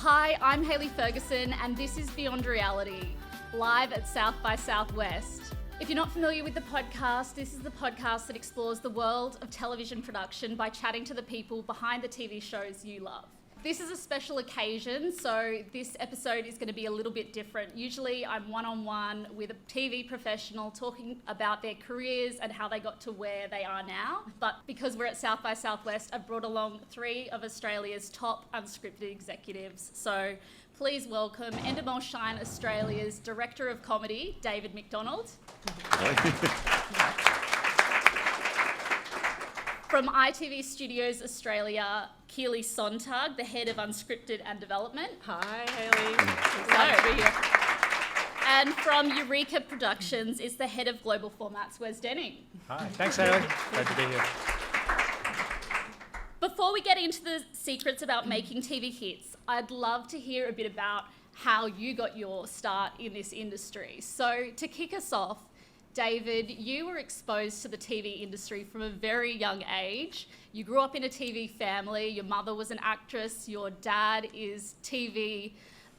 Hi, I'm Hayley Ferguson, and this is Beyond Reality, live at South by Southwest. If you're not familiar with the podcast, this is the podcast that explores the world of television production by chatting to the people behind the TV shows you love. This is a special occasion, so this episode is going to be a little bit different. Usually I'm one-on-one with a TV professional talking about their careers and how they got to where they are now. But because we're at South by Southwest, I've brought along 3 of Australia's top unscripted executives. So please welcome Endemol Shine Australia's Director of Comedy, David McDonald. From ITV Studios Australia, Keely Sonntag, the Head of Unscripted and Development. Hi, Hayley. Excited to be here. And from Eureka Productions is the Head of Global Formats, Wes Denning. Hi, thanks Hayley. Glad to be here. Before we get into the secrets about making TV hits, I'd love to hear a bit about how you got your start in this industry. So to kick us off, David, you were exposed to the TV industry from a very young age. You grew up in a TV family. Your mother was an actress. Your dad is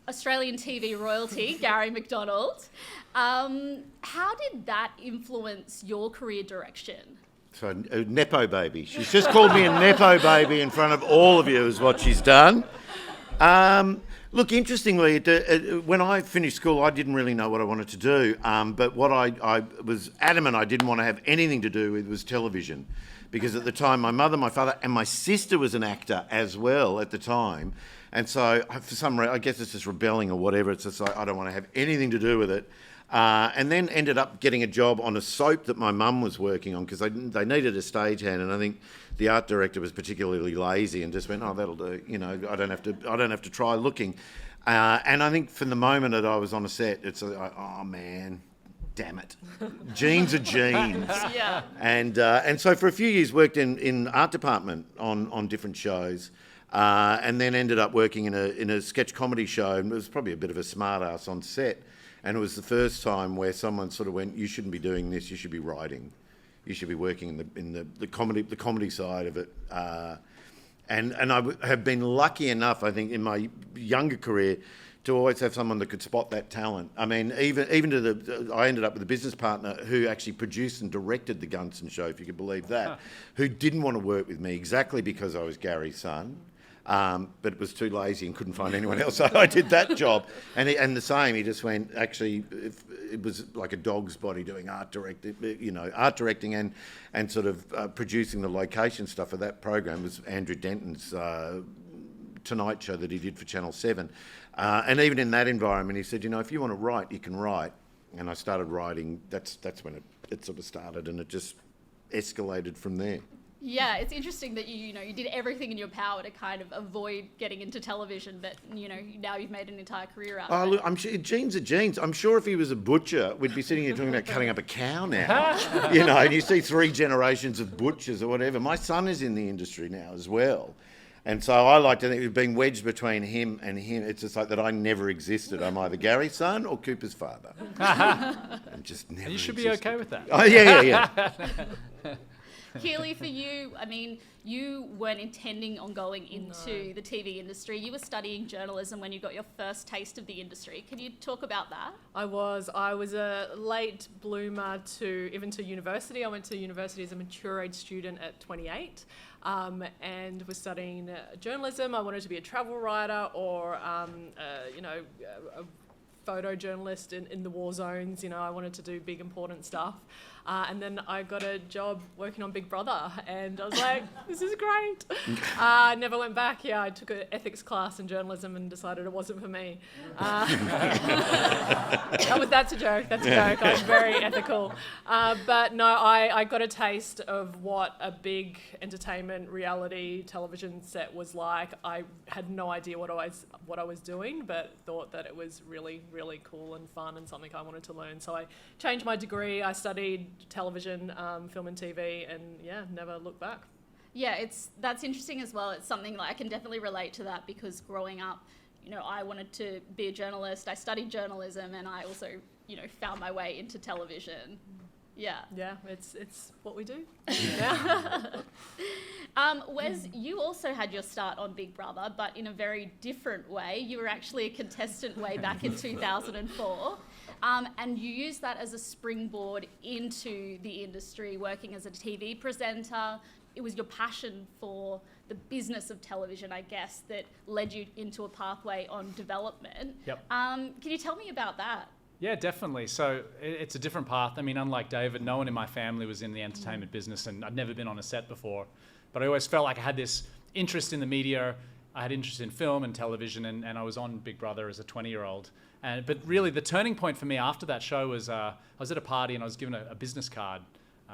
Australian TV royalty, Gary McDonald. How did that influence your career direction? So, a Nepo baby. She's just called me a Nepo baby in front of all of you is what she's done. Look, interestingly, when I finished school, I didn't really know what I wanted to do. But what I was adamant I didn't want to have anything to do with was television. Because at the time, my mother, my father, and my sister was an actor as well at the time. And so, for some reason, I guess it's just rebelling or whatever. It's just like, I don't want to have anything to do with it. And then ended up getting a job on a soap that my mum was working on because they needed a stagehand, and I think the art director was particularly lazy and just went, "Oh, that'll do. You know, I don't have to try looking." And I think from the moment that I was on a set, it's like, "Oh man, damn it, jeans are jeans." Yeah. And so for a few years worked in art department on different shows. And then ended up working in a sketch comedy show, and it was probably a bit of a smart ass on set. And it was the first time where someone sort of went, "You shouldn't be doing this. You should be writing. You should be working in the comedy side of it." And I have been lucky enough, I think, in my younger career, to always have someone that could spot that talent. I mean, even to I ended up with a business partner who actually produced and directed the Gunson show, if you could believe that, who didn't want to work with me exactly because I was Gary's son. But was too lazy and couldn't find anyone else, so I did that job. And the same, he just went, actually, it was like a dog's body doing art directing and sort of producing the location stuff for that program was Andrew Denton's Tonight Show that he did for Channel 7. And even in that environment, he said, "You know, if you want to write, you can write." And I started writing. That's when it sort of started, and it just escalated from there. Yeah, it's interesting that you did everything in your power to kind of avoid getting into television, but now you've made an entire career out of it. Look, I'm sure jeans are jeans. I'm sure if he was a butcher, we'd be sitting here talking about cutting up a cow now. And you see 3 generations of butchers or whatever. My son is in the industry now as well. And so I like to think we've been wedged between him and him. It's just like that I never existed. I'm either Gary's son or Cooper's father. And just never You should existed. be okay with that. Oh, yeah. Keely, for you, I mean, you weren't intending on going into the TV industry. You were studying journalism when you got your first taste of the industry. Can you talk about that? I was a late bloomer to university. I went to university as a mature age student at 28 and was studying journalism. I wanted to be a travel writer or, a photojournalist in the war zones. I wanted to do big, important stuff. And then I got a job working on Big Brother, and I was like, this is great. Never went back. Yeah, I took an ethics class in journalism and decided it wasn't for me. That's a joke. I was very ethical. But no, I got a taste of what a big entertainment reality television set was like. I had no idea what I was doing, but thought that it was really, really cool and fun and something I wanted to learn. So I changed my degree. I studied television, film and TV, and never looked back. Yeah, that's interesting as well. It's something that I can definitely relate to that because growing up, I wanted to be a journalist. I studied journalism, and I also, found my way into television. Yeah. Yeah, it's what we do. Wes, you also had your start on Big Brother, but in a very different way. You were actually a contestant way back in 2004. And you used that as a springboard into the industry, working as a TV presenter. It was your passion for the business of television, I guess, that led you into a pathway on development. Yep. Can you tell me about that? Yeah, definitely. So it's a different path. I mean, unlike David, no one in my family was in the entertainment business, and I'd never been on a set before. But I always felt like I had this interest in the media. I had interest in film and television, and I was on Big Brother as a 20-year-old. But really, the turning point for me after that show was I was at a party and I was given a business card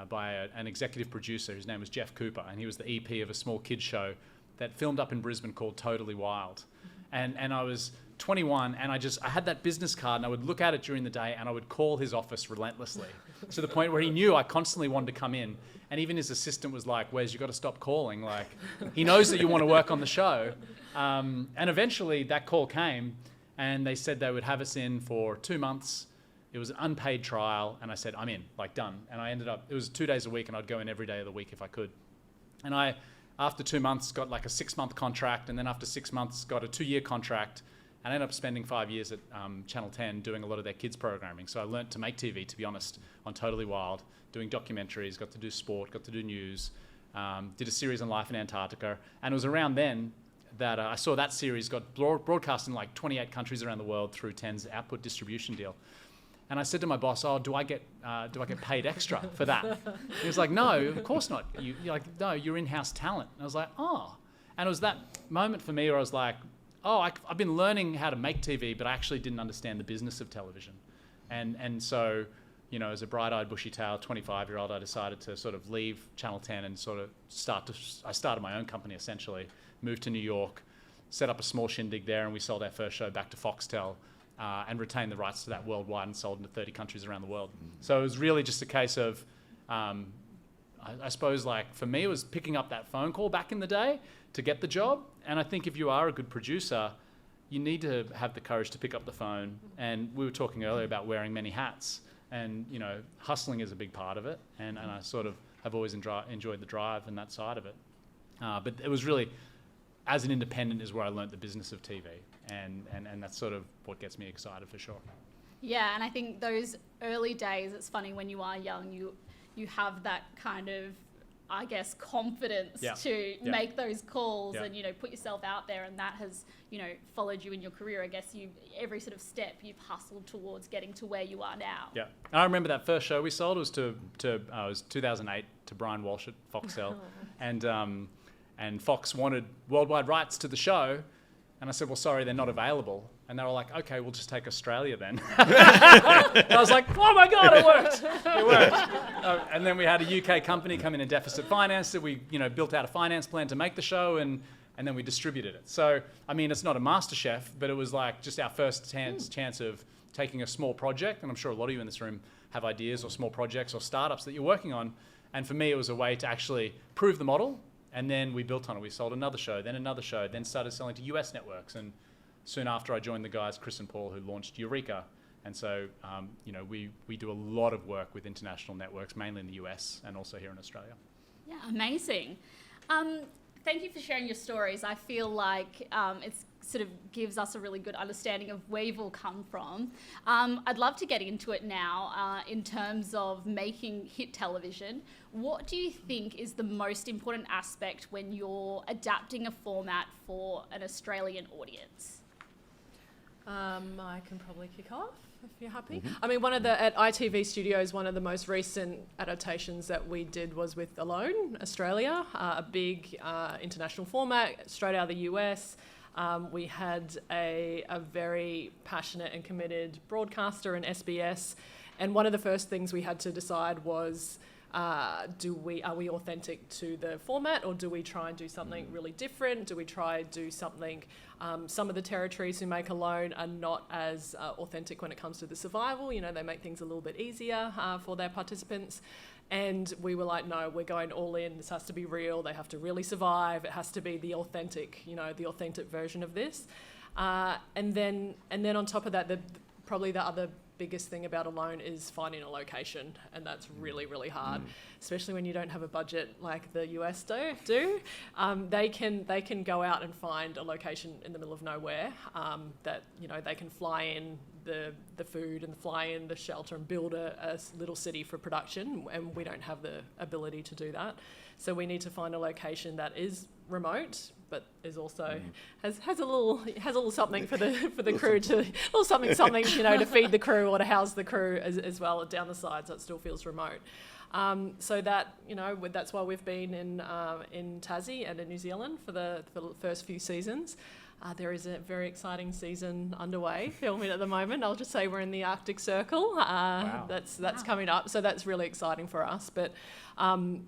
by an executive producer whose name was Jeff Cooper, and he was the EP of a small kids show that filmed up in Brisbane called Totally Wild. And I was 21, and I had that business card, and I would look at it during the day, and I would call his office relentlessly to the point where he knew I constantly wanted to come in. And even his assistant was like, "Wes, you got to stop calling. Like, he knows that you want to work on the show." And eventually that call came, and they said they would have us in for 2 months. It was an unpaid trial, and I said, "I'm in, like, done." And I ended up, it was 2 days a week, and I'd go in every day of the week if I could. And I, after 2 months, got like a 6-month contract, and then after 6 months, got a 2-year contract. And I ended up spending 5 years at Channel 10 doing a lot of their kids programming. So I learnt to make TV, to be honest, on Totally Wild, doing documentaries, got to do sport, got to do news, did a series on life in Antarctica. And it was around then that I saw that series got broadcast in like 28 countries around the world through 10's output distribution deal. And I said to my boss, "Oh, do I get paid extra for that?" He was like, "No, of course not. You're like, no, you're in-house talent." And I was like, "Oh." And it was that moment for me where I was like, "Oh, I've been learning how to make TV, but I actually didn't understand the business of television." And so, you know, as a bright-eyed, bushy-tailed 25-year-old, I decided to sort of leave Channel 10 and sort of I started my own company, essentially, moved to New York, set up a small shindig there, and we sold our first show back to Foxtel, and retained the rights to that worldwide and sold into 30 countries around the world. So it was really just a case of, I suppose, like, for me, it was picking up that phone call back in the day to get the job. And I think if you are a good producer, you need to have the courage to pick up the phone. And we were talking earlier about wearing many hats. And, you know, hustling is a big part of it. And I sort of have always enjoyed the drive and that side of it. But it was really, as an independent, is where I learnt the business of TV. And that's sort of what gets me excited for sure. Yeah, and I think those early days, it's funny when you are young, you have that kind of, I guess, confidence to make those calls and, you know, put yourself out there, and that has, you know, followed you in your career. I guess every sort of step you've hustled towards getting to where you are now. Yeah, I remember that first show we sold was it was 2008 to Brian Walsh at Foxtel, and Fox wanted worldwide rights to the show, and I said, "Well, sorry, they're not available." And they were like, "Okay, we'll just take Australia then." And I was like, "Oh my God, it worked! It worked!" And then we had a UK company come in and deficit finance it. We, you know, built out a finance plan to make the show, and then we distributed it. So, I mean, it's not a MasterChef, but it was like just our first chance of taking a small project. And I'm sure a lot of you in this room have ideas or small projects or startups that you're working on. And for me, it was a way to actually prove the model. And then we built on it. We sold another show, then started selling to US networks. And soon after, I joined the guys, Chris and Paul, who launched Eureka. And so, you know, we do a lot of work with international networks, mainly in the US and also here in Australia. Yeah, amazing. Thank you for sharing your stories. I feel like it sort of gives us a really good understanding of where you've all come from. I'd love to get into it now in terms of making hit television. What do you think is the most important aspect when you're adapting a format for an Australian audience? I can probably kick off if you're happy. I mean, at ITV Studios, one of the most recent adaptations that we did was with Alone, Australia, a big international format straight out of the US. We had a very passionate and committed broadcaster in SBS, and one of the first things we had to decide was, are we authentic to the format, or do we try and do something really different? Do we try and do something? Some of the territories who make Alone are not as authentic when it comes to the survival. You know, they make things a little bit easier for their participants. And we were like, no, we're going all in. This has to be real. They have to really survive. It has to be the authentic, you know, the authentic version of this. And then on top of that, probably the other biggest thing about Alone is finding a location, and that's really, really hard, especially when you don't have a budget like the US do. They can go out and find a location in the middle of nowhere that, you know, they can fly in the food and fly in the shelter and build a little city for production, and we don't have the ability to do that. So we need to find a location that is remote, but is also has a little something for the crew to something you know, to feed the crew or to house the crew as well down the side, so it still feels remote. So that, you know, that's why we've been in Tassie and in New Zealand for the first few seasons. There is a very exciting season underway, filming at the moment. I'll just say we're in the Arctic Circle. Wow. That's coming up, so that's really exciting for us. But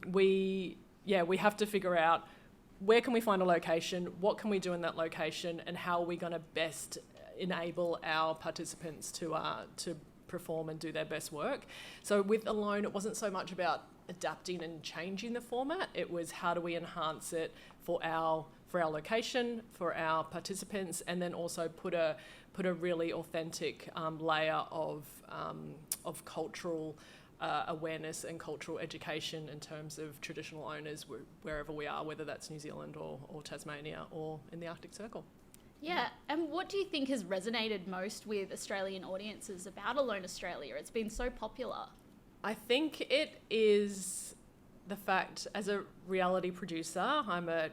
we have to figure out where can we find a location, what can we do in that location, and how are we going to best enable our participants to perform and do their best work. So with Alone, it wasn't so much about adapting and changing the format. It was how do we enhance it for our location, for our participants, and then also put a really authentic layer of cultural awareness and cultural education in terms of traditional owners wherever we are, whether that's New Zealand or Tasmania or in the Arctic Circle. Yeah, and what do you think has resonated most with Australian audiences about Alone Australia? It's been so popular. I think it is the fact, as a reality producer, I'm a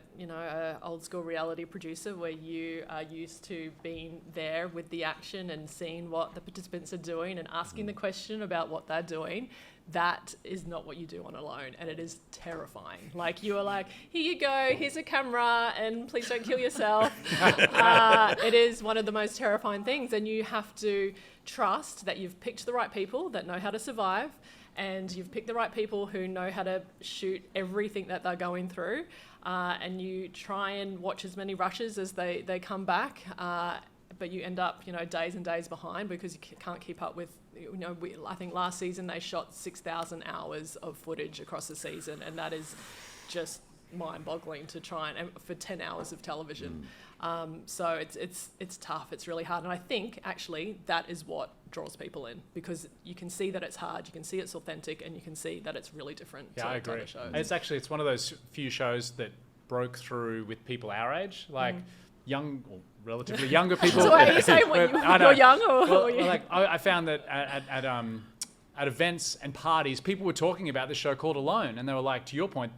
old school reality producer where you are used to being there with the action and seeing what the participants are doing and asking the question about what they're doing. That is not what you do on Alone, and it is terrifying. Like, you are like, here you go, here's a camera, and please don't kill yourself. It is one of the most terrifying things, and you have to trust that you've picked the right people that know how to survive, and you've picked the right people who know how to shoot everything that they're going through, and you try and watch as many rushes as they come back, but you end up, you know, days and days behind because you can't keep up with, you know, I think last season they shot 6,000 hours of footage across the season, and that is just mind-boggling to try and for 10 hours of television. So it's tough, it's really hard, and I think actually that is what draws people in, because you can see that it's hard, you can see it's authentic, and you can see that it's really different to I agree. other shows. It's one of those few shows that broke through with people our age, like young or relatively younger people. So are you saying when you're young or you? Like I found that at events and parties, people were talking about this show called Alone, and they were like, to your point,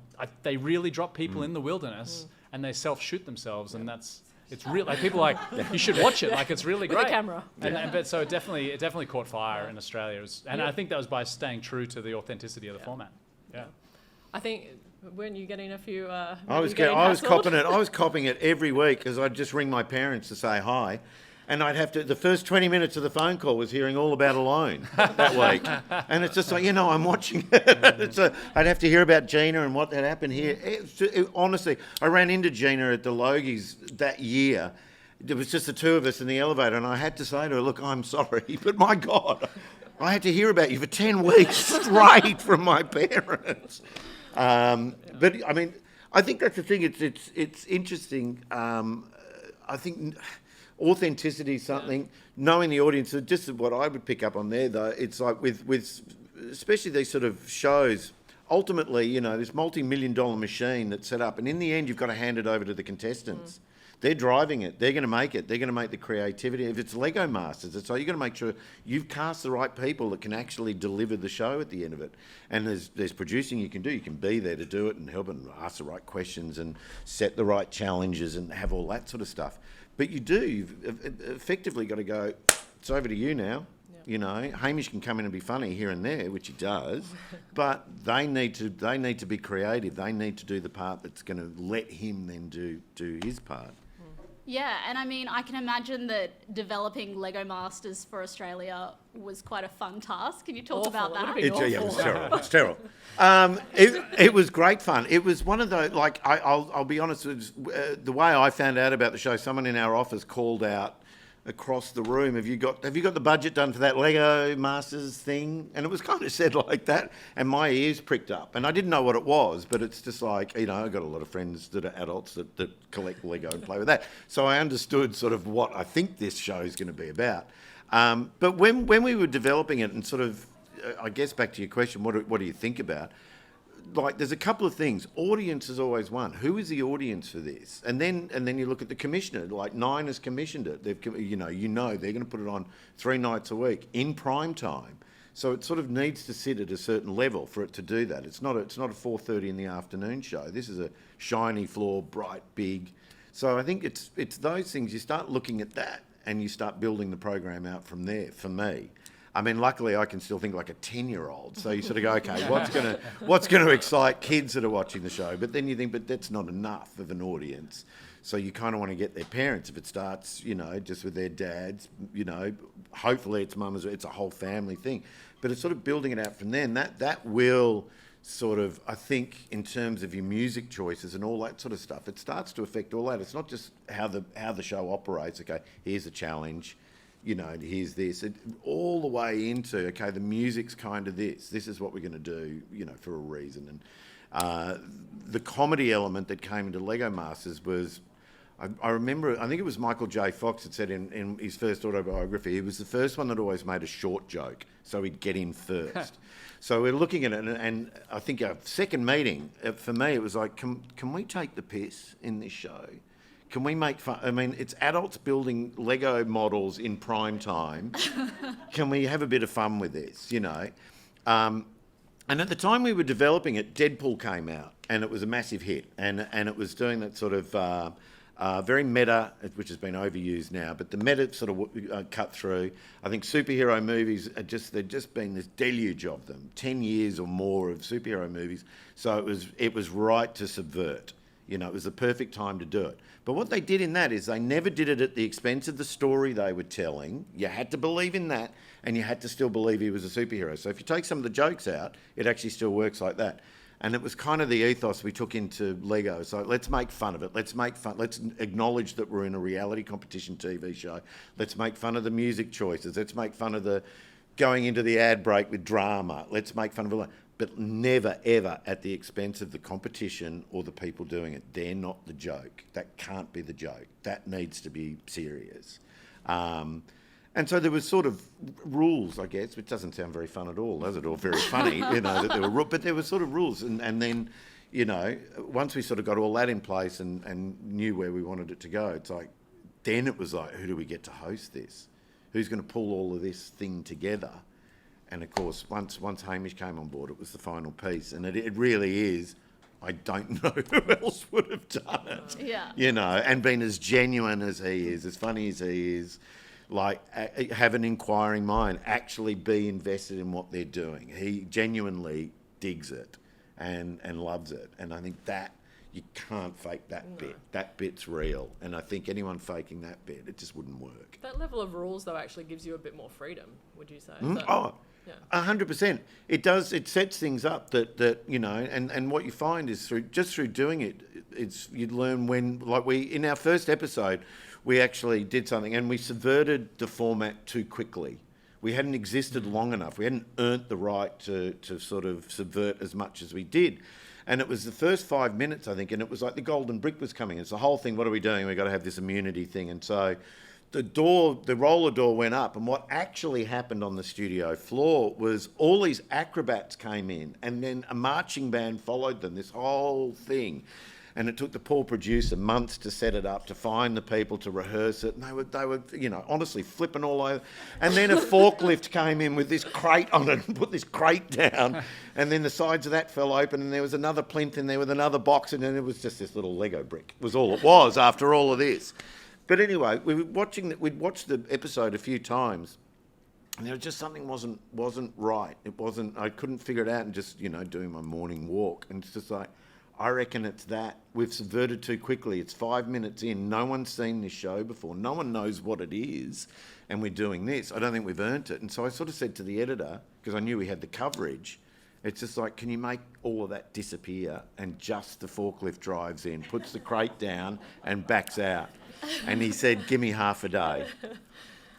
they really drop people in the wilderness and they self-shoot themselves, and it's real. Like, people are like, you should watch it. Like, it's really great. With a camera. But so it definitely caught fire in Australia, and I think that was by staying true to the authenticity of the format. Yeah. I think, weren't you getting a few? I was copping it. I was copping it every week because I'd just ring my parents to say hi, and I'd have to. The first 20 minutes of the phone call was hearing all about Alone that week, and it's just like, you know, I'm watching it. I'd have to hear about Gina and what had happened here. Honestly, I ran into Gina at the Logies that year. It was just the two of us in the elevator, and I had to say to her, "Look, I'm sorry, but my God, I had to hear about you for 10 weeks straight from my parents." But I mean, I think that's the thing. It's interesting. I think authenticity is something. Knowing the audience, just what I would pick up on there, though, it's like with especially these sort of shows. Ultimately, you know, this multi-million-dollar machine that's set up, and in the end, you've got to hand it over to the contestants. They're driving it. They're going to make it. They're going to make the creativity. If it's Lego Masters, it's like you've got to make sure you've cast the right people that can actually deliver the show at the end of it. And there's producing you can do. You can be there to do it and help and ask the right questions and set the right challenges and have all that sort of stuff. But you've effectively got to go, it's over to you now. Yep. You know, Hamish can come in and be funny here and there, which he does, but they need to be creative. They need to do the part that's going to let him then do his part. Yeah, and I mean, I can imagine that developing Lego Masters for Australia was quite a fun task. Can you talk about that? It was terrible. It's terrible. It was great fun. It was one of those, like, I'll be honest, it was, the way I found out about the show, someone in our office called out across the room, have you got the budget done for that Lego Masters thing? And it was kind of said like that, and my ears pricked up, and I didn't know what it was, but it's just like, you know, I've got a lot of friends that are adults that collect Lego and play with that, so I understood sort of what I think this show is going to be about. But when we were developing it and sort of, I guess back to your question, what do you think about? Like, there's a couple of things. Audience is always one. Who is the audience for this? And then you look at the commissioner. Like, Nine has commissioned it. They've they're going to put it on 3 nights a week in prime time. So it sort of needs to sit at a certain level for it to do that. It's not a 4:30 in the afternoon show. This is a shiny floor, bright, big. So I think it's those things. You start looking at that and you start building the program out from there. For me. I mean, luckily I can still think like a 10-year-old. So you sort of go, okay, what's going to excite kids that are watching the show? But then you think, but that's not enough of an audience. So you kind of want to get their parents. If it starts, just with their dads, hopefully it's mum, it's a whole family thing. But it's sort of building it out from there. And that will sort of, I think, in terms of your music choices and all that sort of stuff, it starts to affect all that. It's not just how the show operates. Okay, here's a challenge. Here's this, all the way into, okay, the music's kind of this. This is what we're going to do, for a reason. And the comedy element that came into Lego Masters was, I remember, I think it was Michael J. Fox that said in his first autobiography, he was the first one that always made a short joke, so he'd get in first. So we're looking at it, and I think our second meeting, for me, it was like, can we take the piss in this show? Can we make fun? I mean, it's adults building Lego models in prime time. Can we have a bit of fun with this, And at the time we were developing it, Deadpool came out, and it was a massive hit. And it was doing that sort of very meta, which has been overused now, but the meta sort of cut through. I think superhero movies they've just been this deluge of them, 10 years or more of superhero movies. So it was right to subvert. It was the perfect time to do it. But what they did in that is they never did it at the expense of the story they were telling. You had to believe in that, and you had to still believe he was a superhero. So if you take some of the jokes out, it actually still works like that. And it was kind of the ethos we took into Lego. So let's make fun of it. Let's acknowledge that we're in a reality competition TV show. Let's make fun of the music choices. Let's make fun of the going into the ad break with drama. Let's make fun of it. But never, ever at the expense of the competition or the people doing it. They're not the joke. That can't be the joke. That needs to be serious. And so there was sort of rules, I guess, which doesn't sound very fun at all, does it? Or very funny, that there were but there were sort of rules. And then, once we sort of got all that in place and knew where we wanted it to go, it's like, then it was like, who do we get to host this? Who's going to pull all of this thing together? And of course, once Hamish came on board, it was the final piece. And it really is, I don't know who else would have done it. Yeah. And been as genuine as he is, as funny as he is, like have an inquiring mind, actually be invested in what they're doing. He genuinely digs it and loves it. And I think that, you can't fake that bit. That bit's real. And I think anyone faking that bit, it just wouldn't work. That level of rules, though, actually gives you a bit more freedom, would you say? Oh, 100%. It does. It sets things up that and what you find is through doing it, you learn when, like in our first episode, we actually did something and we subverted the format too quickly. We hadn't existed long enough. We hadn't earned the right to sort of subvert as much as we did. And it was the first 5 minutes, I think, and it was like the golden brick was coming. It's the whole thing, what are we doing? We've got to have this immunity thing. And so the roller door went up, and what actually happened on the studio floor was all these acrobats came in, and then a marching band followed them, this whole thing. And it took the poor producer months to set it up, to find the people, to rehearse it. And they were, honestly flipping all over. And then a forklift came in with this crate on it and put this crate down. And then the sides of that fell open, and there was another plinth in there with another box, and then it was just this little Lego brick. Was all it was after all of this. But anyway, we'd watched the episode a few times, and there was just something wasn't right. It wasn't. I couldn't figure it out, and just doing my morning walk, and it's just like, I reckon it's that. We've subverted too quickly. It's 5 minutes in. No one's seen this show before. No one knows what it is. And we're doing this. I don't think we've earned it. And so I sort of said to the editor, because I knew we had the coverage, it's just like, can you make all of that disappear? And just the forklift drives in, puts the crate down and backs out. And he said, give me half a day.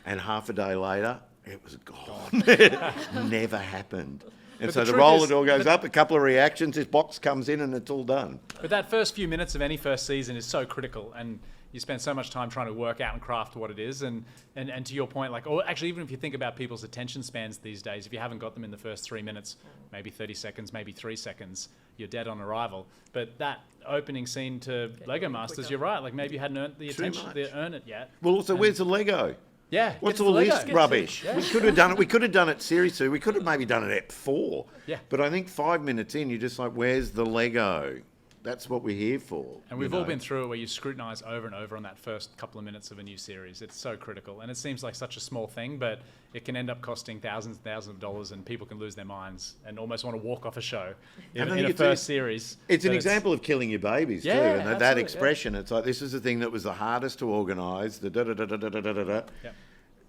And half a day later, it was gone. It never happened. And But so the the truth roller is- door goes up, a couple of reactions, this box comes in and it's all done. But that first few minutes of any first season is so critical, and you spend so much time trying to work out and craft what it is. And to your point, like, or actually, even if you think about people's attention spans these days, if you haven't got them in the first 3 minutes, maybe 30 seconds, maybe 3 seconds, you're dead on arrival. But that opening scene to Lego Masters, quicker. you're right. Like, maybe you hadn't earned the Too attention much. to earn it yet. Well, also, where's the Lego? Yeah. What's get to all the this Lego. rubbish? Yeah. We could have done it. We could have done it series 2. We could have maybe done it at 4. Yeah. But I think 5 minutes in, you're just like, where's the Lego? That's what we're here for. And we've all been through it where you scrutinize over and over on that first couple of minutes of a new series. It's so critical. And it seems like such a small thing, but it can end up costing thousands and thousands of dollars, and people can lose their minds and almost want to walk off a show I in think a it's first series. It's an But example of killing your babies, Yeah, too. And that absolutely, expression, it's like, this is the thing that was the hardest to organise, the da-da-da-da-da-da-da-da, Yep.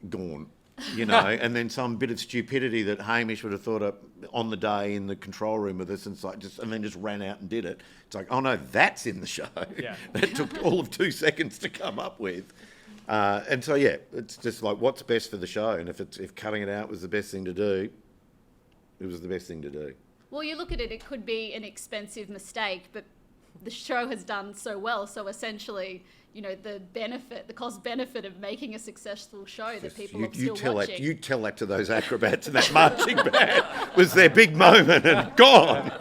gone. You know, and then some bit of stupidity that Hamish would have thought up on the day in the control room with us, and it's like and then just ran out and did it. It's like, oh no, that's in the show. Yeah. That took all of 2 seconds to come up with. And so yeah, it's just like, what's best for the show, and if cutting it out was the best thing to do, it was the best thing to do. Well, you look at it, it could be an expensive mistake, but the show has done so well. So essentially, you know, the cost benefit of making a successful show that people are still watching. You tell that to those acrobats, and that marching band was their big moment and gone.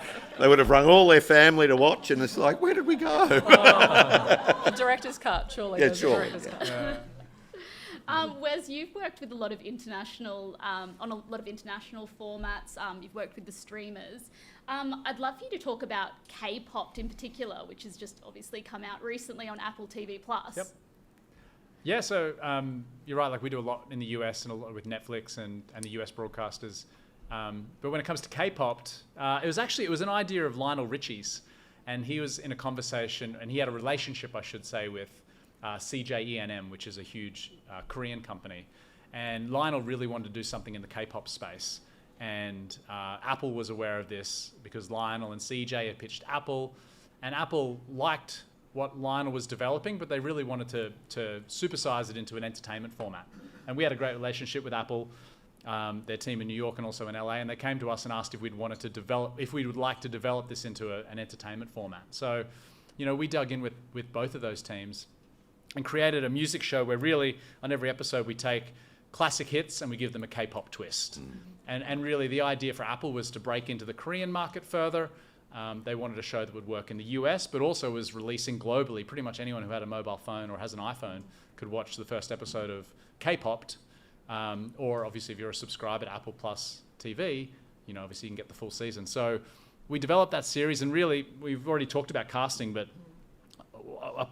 They would have rung all their family to watch, and it's like, where did we go? The director's cut, surely. Yeah, there's a sure. director's cut. Wes, you've worked with a lot of international, on a lot of international formats. You've worked with the streamers. I'd love for you to talk about K-pop in particular, which has just obviously come out recently on Apple TV+. Yep. Yeah, so you're right. Like, we do a lot in the US and a lot with Netflix and the US broadcasters. But when it comes to K-pop, it was an idea of Lionel Richie's, and he was in a conversation, and he had a relationship, I should say, with CJ which is a huge Korean company. And Lionel really wanted to do something in the K-pop space. And Apple was aware of this because Lionel and CJ had pitched Apple, and Apple liked what Lionel was developing, but they really wanted to supersize it into an entertainment format. And we had a great relationship with Apple, their team in New York and also in LA, and they came to us and asked if we would like to develop this into an entertainment format. So, you know, we dug in with both of those teams and created a music show where really on every episode we take classic hits and we give them a K-pop twist. And really the idea for Apple was to break into the Korean market further. They wanted a show that would work in the US, but also was releasing globally. Pretty much anyone who had a mobile phone or has an iPhone could watch the first episode of K-popped. Or obviously if you're a subscriber to Apple Plus TV, you know, obviously you can get the full season. So we developed that series, and really we've already talked about casting, but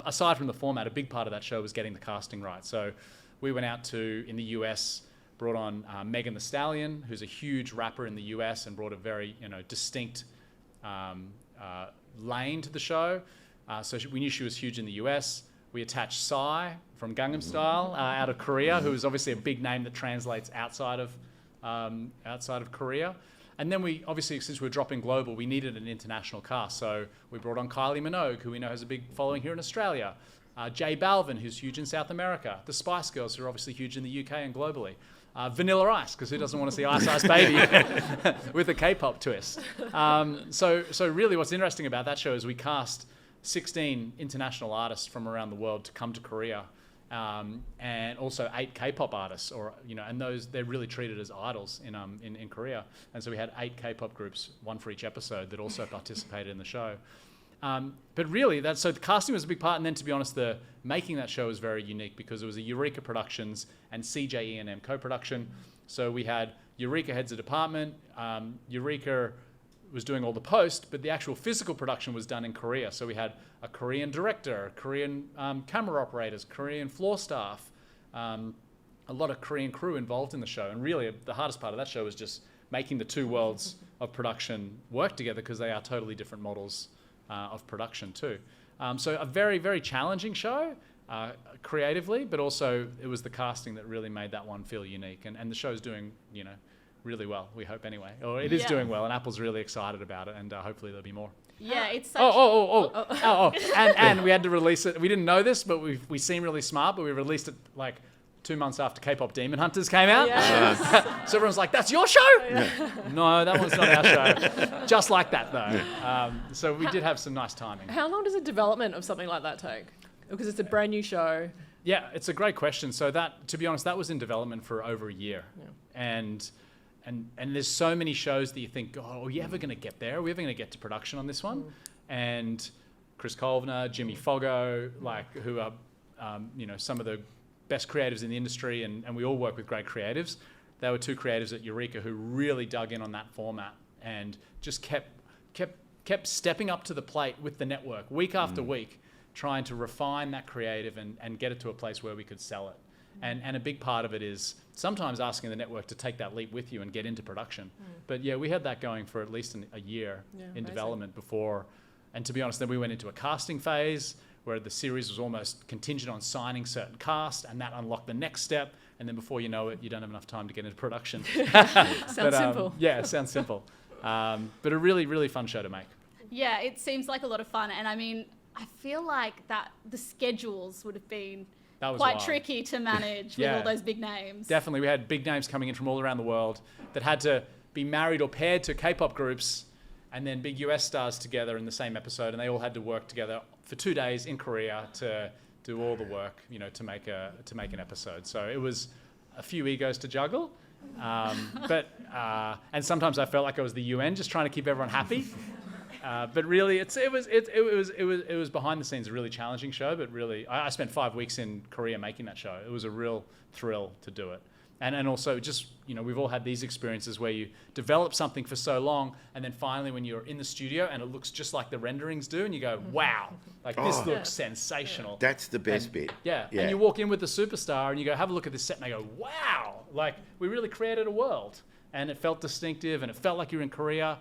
aside from the format, a big part of that show was getting the casting right. So we went out in the US, brought on Megan Thee Stallion, who's a huge rapper in the US, and brought a very, you know, distinct lane to the show. So we knew she was huge in the US. We attached Psy from Gangnam Style out of Korea, who is obviously a big name that translates outside of Korea. And then we, obviously, since we were dropping global, we needed an international cast. So we brought on Kylie Minogue, who we know has a big following here in Australia. J Balvin, who's huge in South America. The Spice Girls, who are obviously huge in the UK and globally. Vanilla Ice, because who doesn't want to see Ice Ice Baby with a K-pop twist? So really what's interesting about that show is we cast 16 international artists from around the world to come to Korea, and also 8 K-pop artists, and those, they're really treated as idols in Korea. And so we had 8 K-pop groups, one for each episode, that also participated in the show. But really, so the casting was a big part, and then to be honest, the making that show was very unique because it was a Eureka Productions and CJ co-production. So we had Eureka heads of department, Eureka was doing all the post, but the actual physical production was done in Korea. So we had a Korean director, Korean camera operators, Korean floor staff, a lot of Korean crew involved in the show. And really, the hardest part of that show was just making the two worlds of production work together, because they are totally different models of production too. So a very, very challenging show creatively, but also it was the casting that really made that one feel unique. And the show's doing, really well, we hope anyway. Or it is doing well, and Apple's really excited about it, and hopefully there'll be more. Yeah, it's such... And we had to release it. We didn't know this, but we seem really smart, but we released it like 2 months after K-pop Demon Hunters came out. Yes. So everyone's like, that's your show? No, that one's not our show. Just like that, though. So we did have some nice timing. How long does the development of something like that take? Because it's a brand new show. Yeah, it's a great question. So that, to be honest, that was in development for over a year. Yeah. And there's so many shows that you think, oh, are we ever going to get there? Are we ever going to get to production on this one? And Chris Colvner, Jimmy Foggo, who are, some of the best creatives in the industry, and we all work with great creatives. There were 2 creatives at Eureka who really dug in on that format and just kept stepping up to the plate with the network week after week, trying to refine that creative and get it to a place where we could sell it. And a big part of it is sometimes asking the network to take that leap with you and get into production. But yeah, we had that going for at least a year in development before. And to be honest, then we went into a casting phase where the series was almost contingent on signing certain cast, and that unlocked the next step. And then before you know it, you don't have enough time to get into production. Sounds simple. Yeah, it sounds simple. But a really, really fun show to make. Yeah, it seems like a lot of fun. And I mean, I feel like that the schedules would have been quite wild. Tricky to manage with all those big names. Definitely. We had big names coming in from all around the world that had to be married or paired to K-pop groups, and then big US stars together in the same episode, and they all had to work together for 2 days in Korea to do all the work, to make an episode. So it was a few egos to juggle, and sometimes I felt like I was the UN, just trying to keep everyone happy. But really, it was behind the scenes a really challenging show. But really, I spent 5 weeks in Korea making that show. It was a real thrill to do it. And also just, we've all had these experiences where you develop something for so long, and then finally when you're in the studio and it looks just like the renderings do, and you go, wow, this looks sensational. That's the best bit. Yeah. And you walk in with the superstar and you go, have a look at this set, and they go, wow, we really created a world. And it felt distinctive, and it felt like you were in Korea.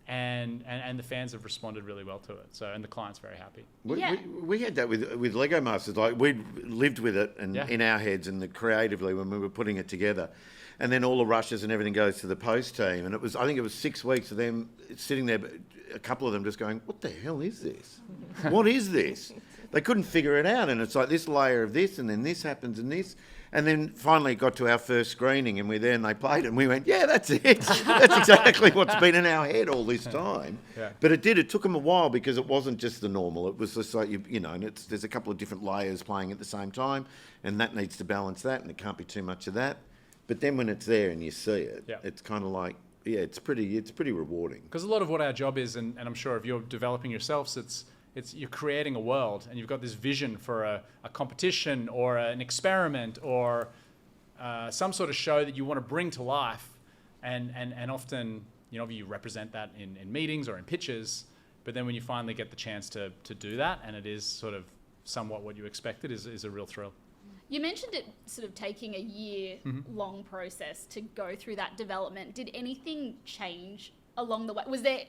And the fans have responded really well to it. So, and the client's very happy. We had that with Lego Masters. We'd lived with it and in our heads and creatively when we were putting it together. And then all the rushes and everything goes to the post team. And I think it was 6 weeks of them sitting there, a couple of them just going, what the hell is this? What is this? They couldn't figure it out. And it's like this layer of this, and then this happens and this. And then finally it got to our first screening, and we there and they played it, and we went, yeah, that's it. That's exactly what's been in our head all this time. Yeah. But it took them a while because it wasn't just the normal. It was just like, and there's a couple of different layers playing at the same time, and that needs to balance that, and it can't be too much of that. But then when it's there and you see it, it's kind of like, it's pretty rewarding. Because a lot of what our job is, and I'm sure if you're developing yourselves, it's you're creating a world, and you've got this vision for a competition or an experiment or some sort of show that you want to bring to life, and often you represent that in meetings or in pitches, but then when you finally get the chance to do that, and it is sort of somewhat what you expected, is a real thrill. You mentioned it sort of taking a year-long process to go through that development. Did anything change along the way? Was there,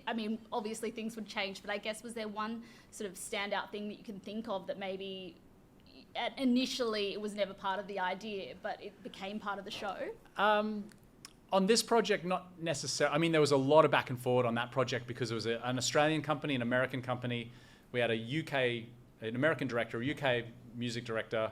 obviously things would change, but I guess was there one sort of standout thing that you can think of that maybe initially it was never part of the idea, but it became part of the show? On this project, not necessarily. There was a lot of back and forward on that project because it was an Australian company, an American company. We had an American director, a UK music director,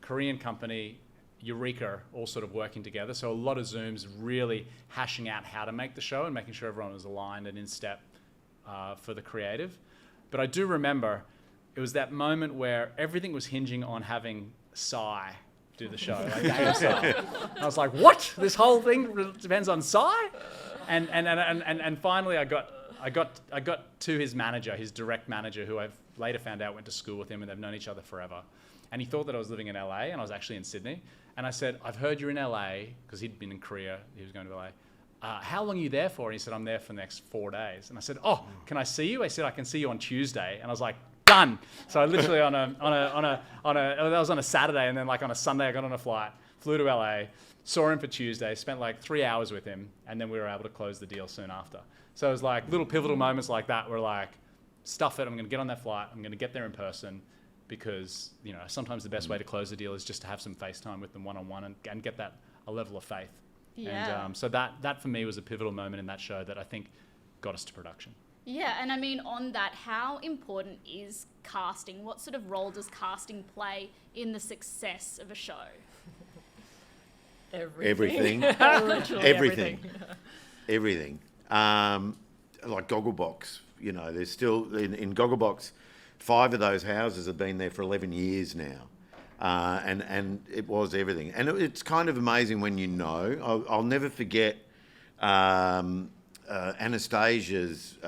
Korean company, Eureka, all sort of working together. So a lot of Zooms really hashing out how to make the show and making sure everyone was aligned and in step for the creative. But I do remember it was that moment where everything was hinging on having Psy do the show. I was like, what? This whole thing depends on Psy? And finally I got to his manager, his direct manager, who I've later found out went to school with him, and they've known each other forever. And he thought that I was living in LA, and I was actually in Sydney. And I said, I've heard you're in LA, because he'd been in Korea, he was going to LA. How long are you there for? And he said, I'm there for the next 4 days. And I said, oh, can I see you? He said, I can see you on Tuesday. And I was like, done. So I literally that was on a Saturday, and then on a Sunday I got on a flight, flew to LA, saw him for Tuesday, spent 3 hours with him, and then we were able to close the deal soon after. So it was little pivotal moments like that where stuff it, I'm going to get on that flight, I'm going to get there in person, because sometimes the best way to close the deal is just to have some FaceTime with them one-on-one and get a level of faith. Yeah. And so that for me was a pivotal moment in that show that I think got us to production. Yeah, and on that, how important is casting? What sort of role does casting play in the success of a show? Everything. Everything. Literally Everything. Everything. Like Gogglebox, you know, there's still, in Gogglebox, 5 of those houses have been there for 11 years now. And it was everything. And it's kind of amazing when you know. I'll never forget Anastasia's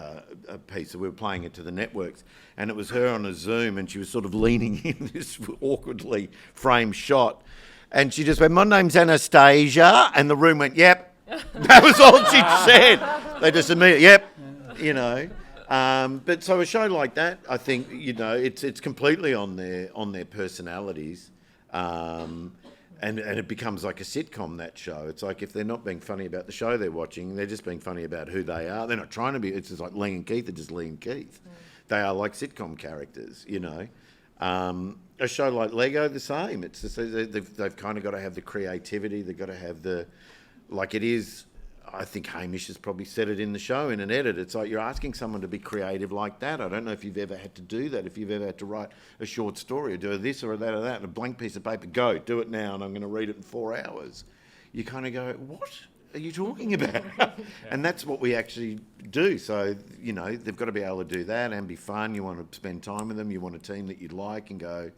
piece. So we were playing it to the networks, and it was her on a Zoom, and she was sort of leaning in this awkwardly framed shot. And she just went, "My name's Anastasia." And the room went, "Yep." That was all she said. They just immediately, "Yep," you know. But so a show like that, I think, you know, it's completely on their personalities, and it becomes like a sitcom, that show. It's like if they're not being funny about the show they're watching, they're just being funny about who they are. They're not trying to be. It's just like Lee and Keith are just Lee and Keith. They are like sitcom characters, you know. A show like Lego, the same. It's just, they've kind of got to have the creativity. They've got to have the, like it is. I think Hamish has probably said it in the show in an edit. It's like you're asking someone to be creative like that. I don't know if you've ever had to do that, if you've ever had to write a short story or do this or that or that, and a blank piece of paper, go, do it now, and I'm going to read it in 4 hours. You kind of go, what are you talking about? And that's what we actually do. So, you know, they've got to be able to do that and be fun. You want to spend time with them. You want a team that you like and go,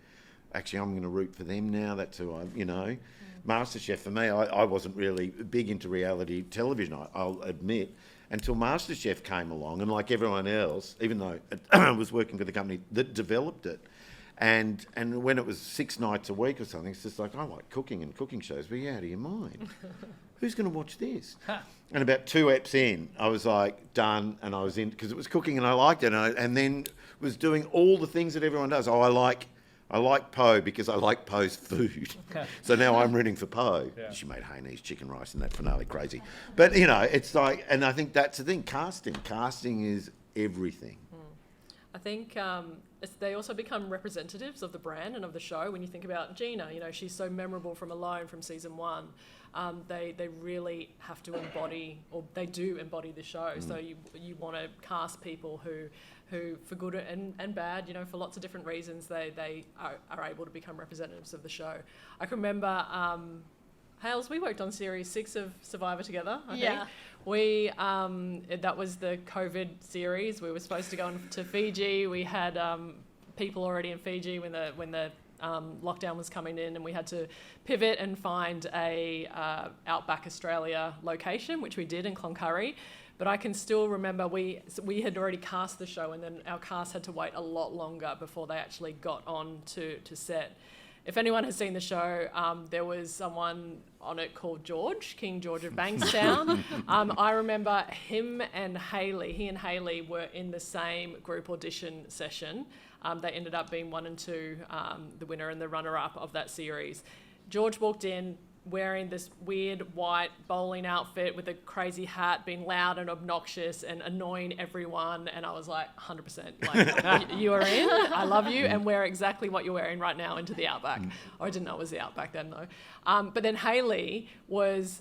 actually, I'm going to root for them now. That's who I, you know. MasterChef, for me, I wasn't really big into reality television, I'll admit, until MasterChef came along. And like everyone else, even though I was working for the company that developed it, and when it was 6 nights a week or something, it's just like, I like cooking and cooking shows, but you're out of your mind. Who's going to watch this? And about 2 eps in, I was like, done, and I was in, because it was cooking and I liked it, and then was doing all the things that everyone does. Oh, I like Poe because I like Poe's food. So now I'm rooting for Poe. Yeah. She made Hayley's chicken rice in that finale, crazy. But, you know, it's like, and I think that's the thing, casting. Casting is everything. I think they also become representatives of the brand and of the show. When you think about Gina, you know, she's so memorable from Alone from season 1. They really have to embody, or they do embody the show. So you want to cast people who for good and bad, you know, for lots of different reasons, they are able to become representatives of the show. I can remember, Hales, we worked on series 6 of Survivor together, I think. We, that was the COVID series. We were supposed to go to Fiji. We had people already in Fiji when the lockdown was coming in, and we had to pivot and find a Outback Australia location, which we did in Cloncurry. But I can still remember we had already cast the show, and then our cast had to wait a lot longer before they actually got on to set. If anyone has seen the show, there was someone on it called King George of Bankstown. I remember he and Hayley were in the same group audition session. They ended up being 1 and 2, the winner and the runner-up of that series. George walked in wearing this weird white bowling outfit with a crazy hat, being loud and obnoxious and annoying everyone. And I was like, 100%, like, you are in, I love you, and wear exactly what you're wearing right now into the Outback. I didn't know it was the Outback then, though. But then Hayley was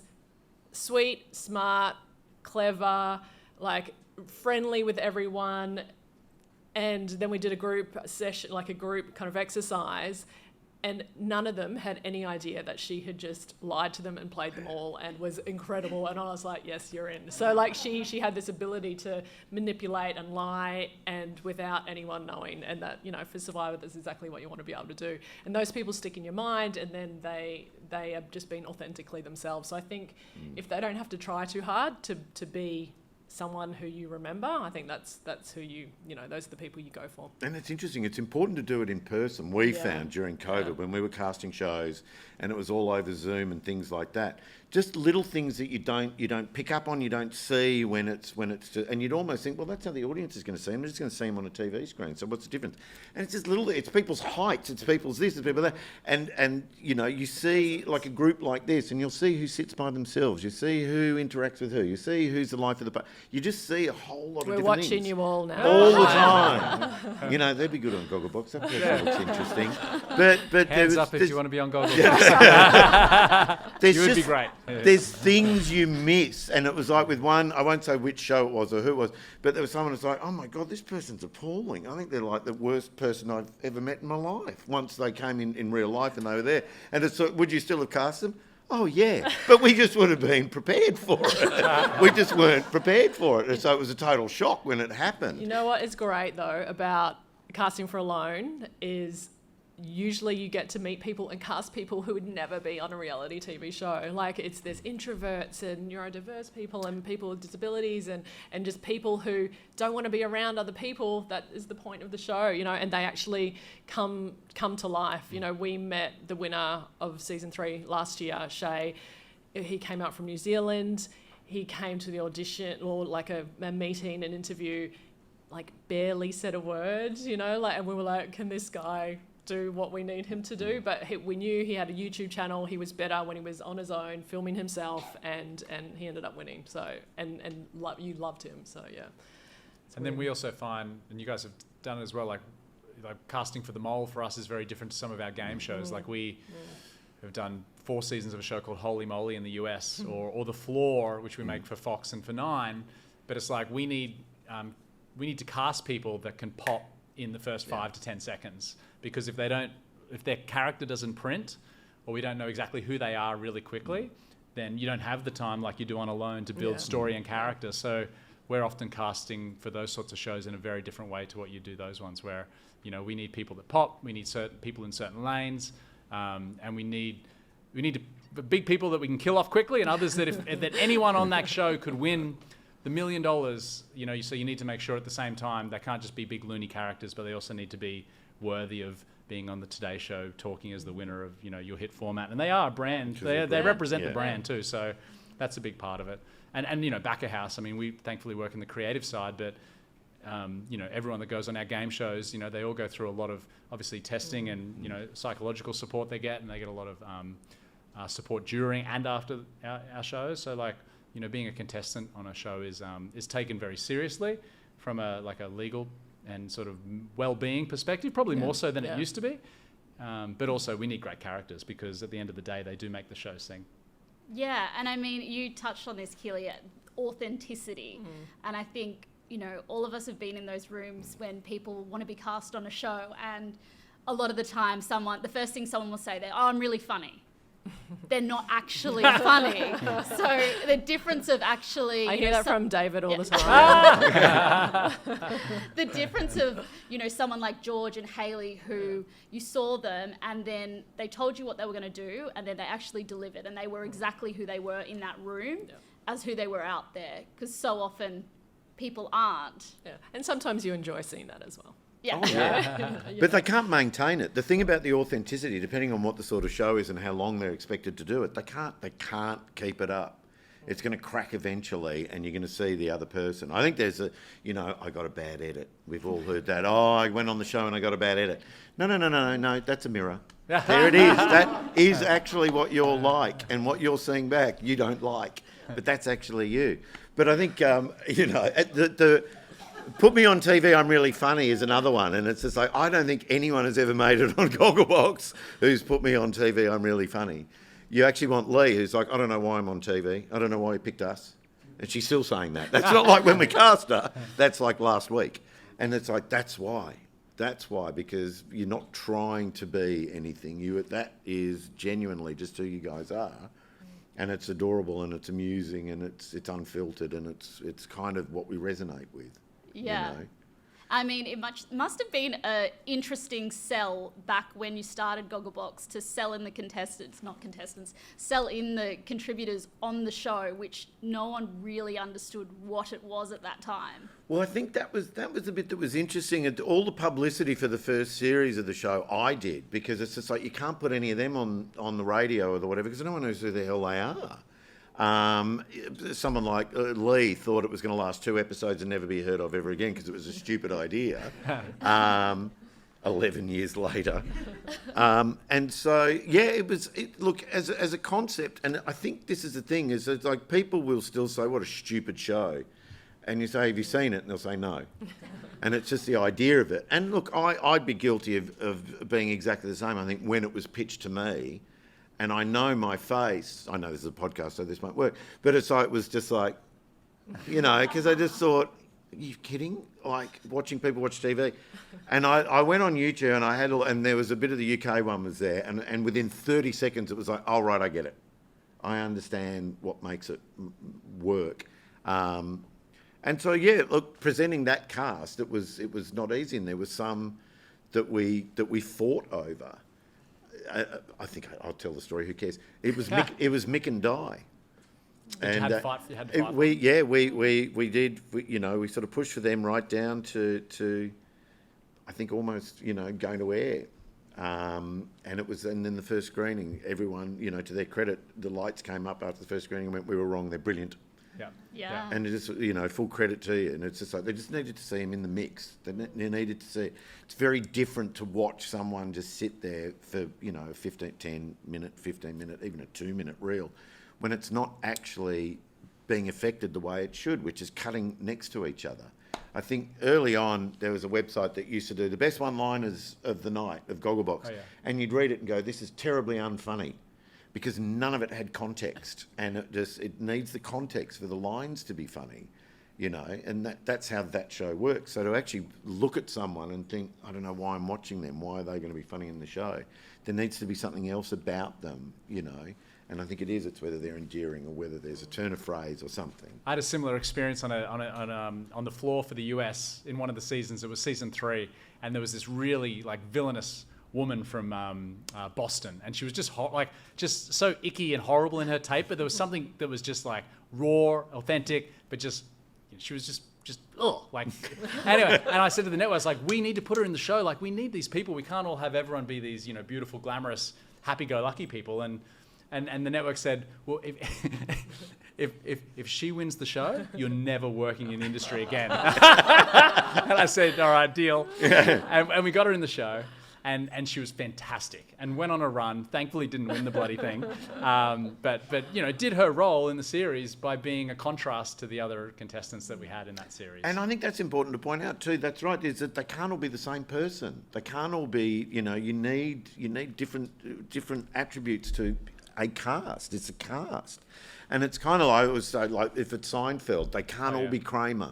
sweet, smart, clever, like friendly with everyone. And then we did a group session, like a group kind of exercise, and none of them had any idea that she had just lied to them and played them all and was incredible. And I was like, yes, you're in. So like she had this ability to manipulate and lie and without anyone knowing. And that, you know, for Survivor, that's exactly what you want to be able to do. And those people stick in your mind, and then they have just been authentically themselves. So I think if they don't have to try too hard to be someone who you remember, I think that's who you know, those are the people you go for. And it's interesting, it's important to do it in person. We found during COVID when we were casting shows and it was all over Zoom and things like that, just little things that you don't pick up on, you don't see when it's and you'd almost think, well, that's how the audience is going to see them. They're just going to see them on a TV screen. So what's the difference? And it's just little, it's people's heights, it's people's this, it's people that, and you know, you see like a group like this, and you'll see who sits by themselves, you see who interacts with who, you see who's the life of the party. You just see a whole lot of different things. We're watching you all now. All the time. You know, they'd be good on Gogglebox. That person looks interesting. But hands up if you want to be on Gogglebox. You would be great. Yeah. There's things you miss, and it was like with one, I won't say which show it was or who it was, but there was someone who's like, oh my God, this person's appalling. I think they're like the worst person I've ever met in my life. Once they came in real life and they were there. And it's like, would you still have cast them? oh yeah, but we just would have been prepared for it. We just weren't prepared for it. And so it was a total shock when it happened. You know what is great though about casting for Alone is usually you get to meet people and cast people who would never be on a reality TV show. Like there's introverts and neurodiverse people and people with disabilities and just people who don't want to be around other people. That is the point of the show, you know, and they actually come to life. You know, we met the winner of season 3 last year, Shay. He came out from New Zealand. He came to the audition or like a meeting, an interview, like barely said a word, you know, like, and we were like, can this guy do what we need him to do? But we knew he had a YouTube channel. He was better when he was on his own, filming himself, and he ended up winning. So and you loved him. So yeah. And then we also find, and you guys have done it as well, like casting for the Mole for us is very different to some of our game shows. Like we have done 4 seasons of a show called Holy Moley in the US, or The Floor, which we make for Fox and for 9. But it's like we need to cast people that can pop in the first 5 to 10 seconds. Because if their character doesn't print, or we don't know exactly who they are really quickly, then you don't have the time like you do on Alone to build story and character. So we're often casting for those sorts of shows in a very different way to what you do those ones, where, you know, we need people that pop, we need certain people in certain lanes, and we need big people that we can kill off quickly, and others that anyone on that show could win the $1 million. You know, so you need to make sure at the same time they can't just be big loony characters, but they also need to be worthy of being on the Today Show talking as the winner of, you know, your hit format. And they are a brand. They represent the brand too. So that's a big part of it. And you know, back of house, I mean, we thankfully work in the creative side, but you know, everyone that goes on our game shows, you know, they all go through a lot of obviously testing and, you know, psychological support they get, and they get a lot of support during and after our shows. So like, you know, being a contestant on a show is taken very seriously from a legal and sort of well-being perspective, probably more so than it used to be. But also we need great characters, because at the end of the day, they do make the show sing. Yeah, and I mean, you touched on this, Keely, authenticity. And I think, you know, all of us have been in those rooms when people want to be cast on a show, and a lot of the time the first thing someone will say, I'm really funny. They're not actually funny. So the difference of actually... I hear that from David all the time. The difference of, you know, someone like George and Hayley, who you saw them and then they told you what they were going to do, and then they actually delivered, and they were exactly who they were in that room as who they were out there, because so often people aren't. Yeah. And sometimes you enjoy seeing that as well. Yeah. Oh, yeah. But they can't maintain it. The thing about the authenticity, depending on what the sort of show is and how long they're expected to do it, they can't keep it up. It's going to crack eventually, and you're going to see the other person. I think there's I got a bad edit. We've all heard that. Oh, I went on the show and I got a bad edit. No, that's a mirror. There it is. That is actually what you're like, and what you're seeing back, you don't like. But that's actually you. But I think, you know, the put me on TV, I'm really funny is another one. And it's just like, I don't think anyone has ever made it on Gogglebox who's put me on TV, I'm really funny. You actually want Lee, who's like, I don't know why I'm on TV. I don't know why you picked us. And she's still saying that. That's not like when we cast her. That's like last week. And it's like, that's why. That's why, because you're not trying to be anything. That is genuinely just who you guys are. And it's adorable, and it's amusing, and it's unfiltered, and it's kind of what we resonate with. Yeah. You know? I mean, it must have been an interesting sell back when you started Gogglebox to sell in the sell in the contributors on the show, which no one really understood what it was at that time. Well, I think that was the bit that was interesting. And all the publicity for the first series of the show I did, because it's just like you can't put any of them on the radio or whatever, because no one knows who the hell they are. Someone like Lee thought it was going to last 2 episodes and never be heard of ever again because it was a stupid idea. 11 years later. And so, yeah, look, as a concept, and I think this is the thing, is it's like people will still say, what a stupid show. And you say, have you seen it? And they'll say no. And it's just the idea of it. And look, I'd be guilty of being exactly the same. I think when it was pitched to me, and I know my face, I know this is a podcast, so this won't work, but it was just like, you know, because I just thought, are you kidding? Like watching people watch TV. And I went on YouTube and and there was a bit of the UK one was there, and within 30 seconds it was like, oh, right, I get it. I understand what makes it work. And so, yeah, look, presenting that cast, it was not easy, and there was some that we fought over. I think I'll tell the story. Who cares? It was Mick and Di. You had to fight. We did. We sort of pushed for them right down to I think almost going to air. And then the first screening, everyone, to their credit, the lights came up after the first screening and went, "We were wrong. They're brilliant." Yeah. And it just, full credit to you. And it's just like, they just needed to see him in the mix. They needed to see. It's very different to watch someone just sit there for, 15 minute, even a 2-minute reel, when it's not actually being affected the way it should, which is cutting next to each other. I think early on, there was a website that used to do the best one-liners of the night, of Gogglebox. And you'd read it and go, this is terribly unfunny, because none of it had context, and it needs the context for the lines to be funny, and that's how that show works. So to actually look at someone and think, I don't know why I'm watching them, why are they going to be funny in the show? There needs to be something else about them, and I think it's whether they're endearing or whether there's a turn of phrase or something. I had a similar experience on the floor for the US in one of the seasons. It was season 3, and there was this really villainous woman from Boston, and she was just so icky and horrible in her tape, but there was something that was just raw, authentic, but just she was just anyway. And I said to the network, I was like, we need to put her in the show. We need these people. We can't all have everyone be these beautiful, glamorous, happy-go-lucky people. And the network said, well, if she wins the show, you're never working in the industry again. And I said, all right, deal. And we got her in the show. And she was fantastic and went on a run. Thankfully, didn't win the bloody thing, but did her role in the series by being a contrast to the other contestants that we had in that series. And I think that's important to point out too. That's right. Is that they can't all be the same person. They can't all be. You need different attributes to a cast. It's a cast, and it's kind of like, I would say, if it's Seinfeld, they can't all be Kramer.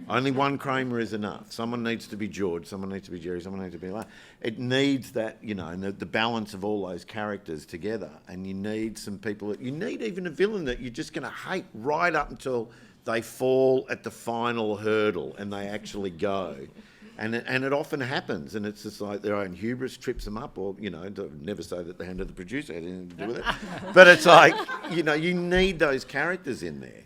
Only one Kramer is enough. Someone needs to be George, someone needs to be Jerry, someone needs to be like. It needs that, and the balance of all those characters together. And you need some people, you need even a villain that you're just going to hate right up until they fall at the final hurdle and they actually go. And it often happens, and it's just like their own hubris trips them up, or, never say that the hand of the producer had anything to do with it. But it's like, you need those characters in there.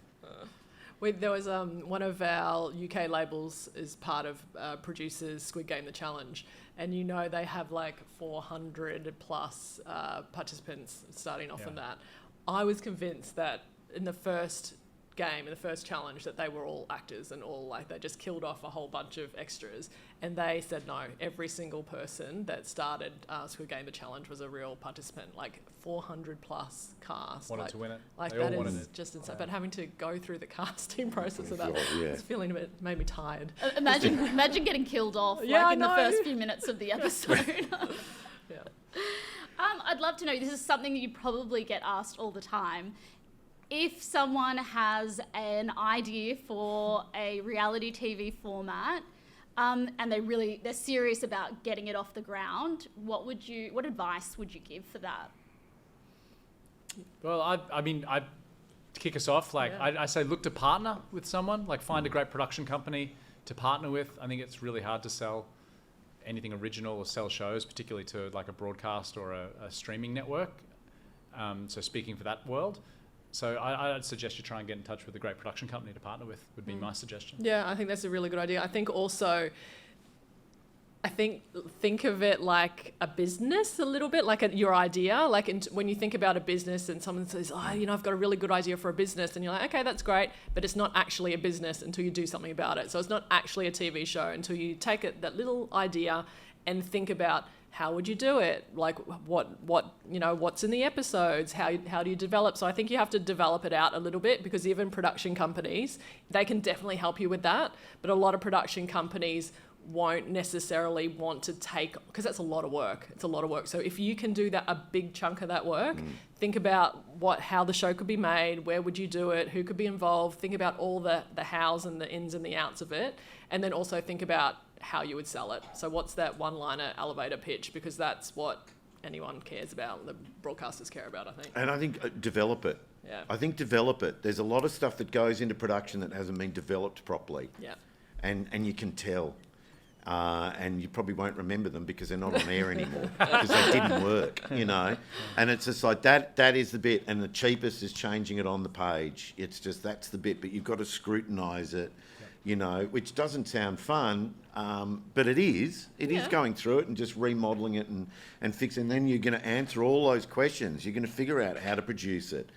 There was one of our UK labels is part of producers Squid Game The Challenge, and they have 400 plus participants starting off on that. I was convinced that in the first game, in the first challenge, that they were all actors and all they just killed off a whole bunch of extras, and they said no, every single person that started Squid Game The Challenge was a real participant. 400 plus cast wanted to win it. That is just insane. But having to go through the casting process of that, it's feeling a bit, made me tired. Imagine getting killed off in the first few minutes of the episode. I'd love to know, this is something that you probably get asked all the time. If someone has an idea for a reality TV format, and they're serious about getting it off the ground, what advice would you give for that? Well, I'd kick us off. I say, look to partner with someone. Find a great production company to partner with. I think it's really hard to sell anything original or sell shows, particularly to a broadcast or a streaming network. So speaking for that world. So I'd suggest you try and get in touch with a great production company to partner with, would be my suggestion. Yeah, I think that's a really good idea. I think also, think of it like a business a little bit, your idea. When you think about a business and someone says, I've got a really good idea for a business, and you're like, okay, that's great, but it's not actually a business until you do something about it. So it's not actually a TV show until you take that little idea and think about, how would you do it? What's in the episodes? How do you develop? So I think you have to develop it out a little bit, because even production companies, they can definitely help you with that. But a lot of production companies won't necessarily want to take, because that's a lot of work. It's a lot of work. So if you can do that, a big chunk of that work, think about how the show could be made, where would you do it, who could be involved, think about all the hows and the ins and the outs of it, and then also think about how you would sell it. So what's that one-liner elevator pitch? Because that's what anyone cares about, the broadcasters care about, I think. And I think develop it. Yeah. I think develop it. There's a lot of stuff that goes into production that hasn't been developed properly. Yeah. And you can tell. And you probably won't remember them because they're not on air anymore because they didn't work, you know. And it's just like that is the bit. And the cheapest is changing it on the page. It's just that's the bit. But you've got to scrutinise it, you know, which doesn't sound fun, but it is. It is going through it and just remodelling it and fixing. And then you're going to answer all those questions. You're going to figure out how to produce it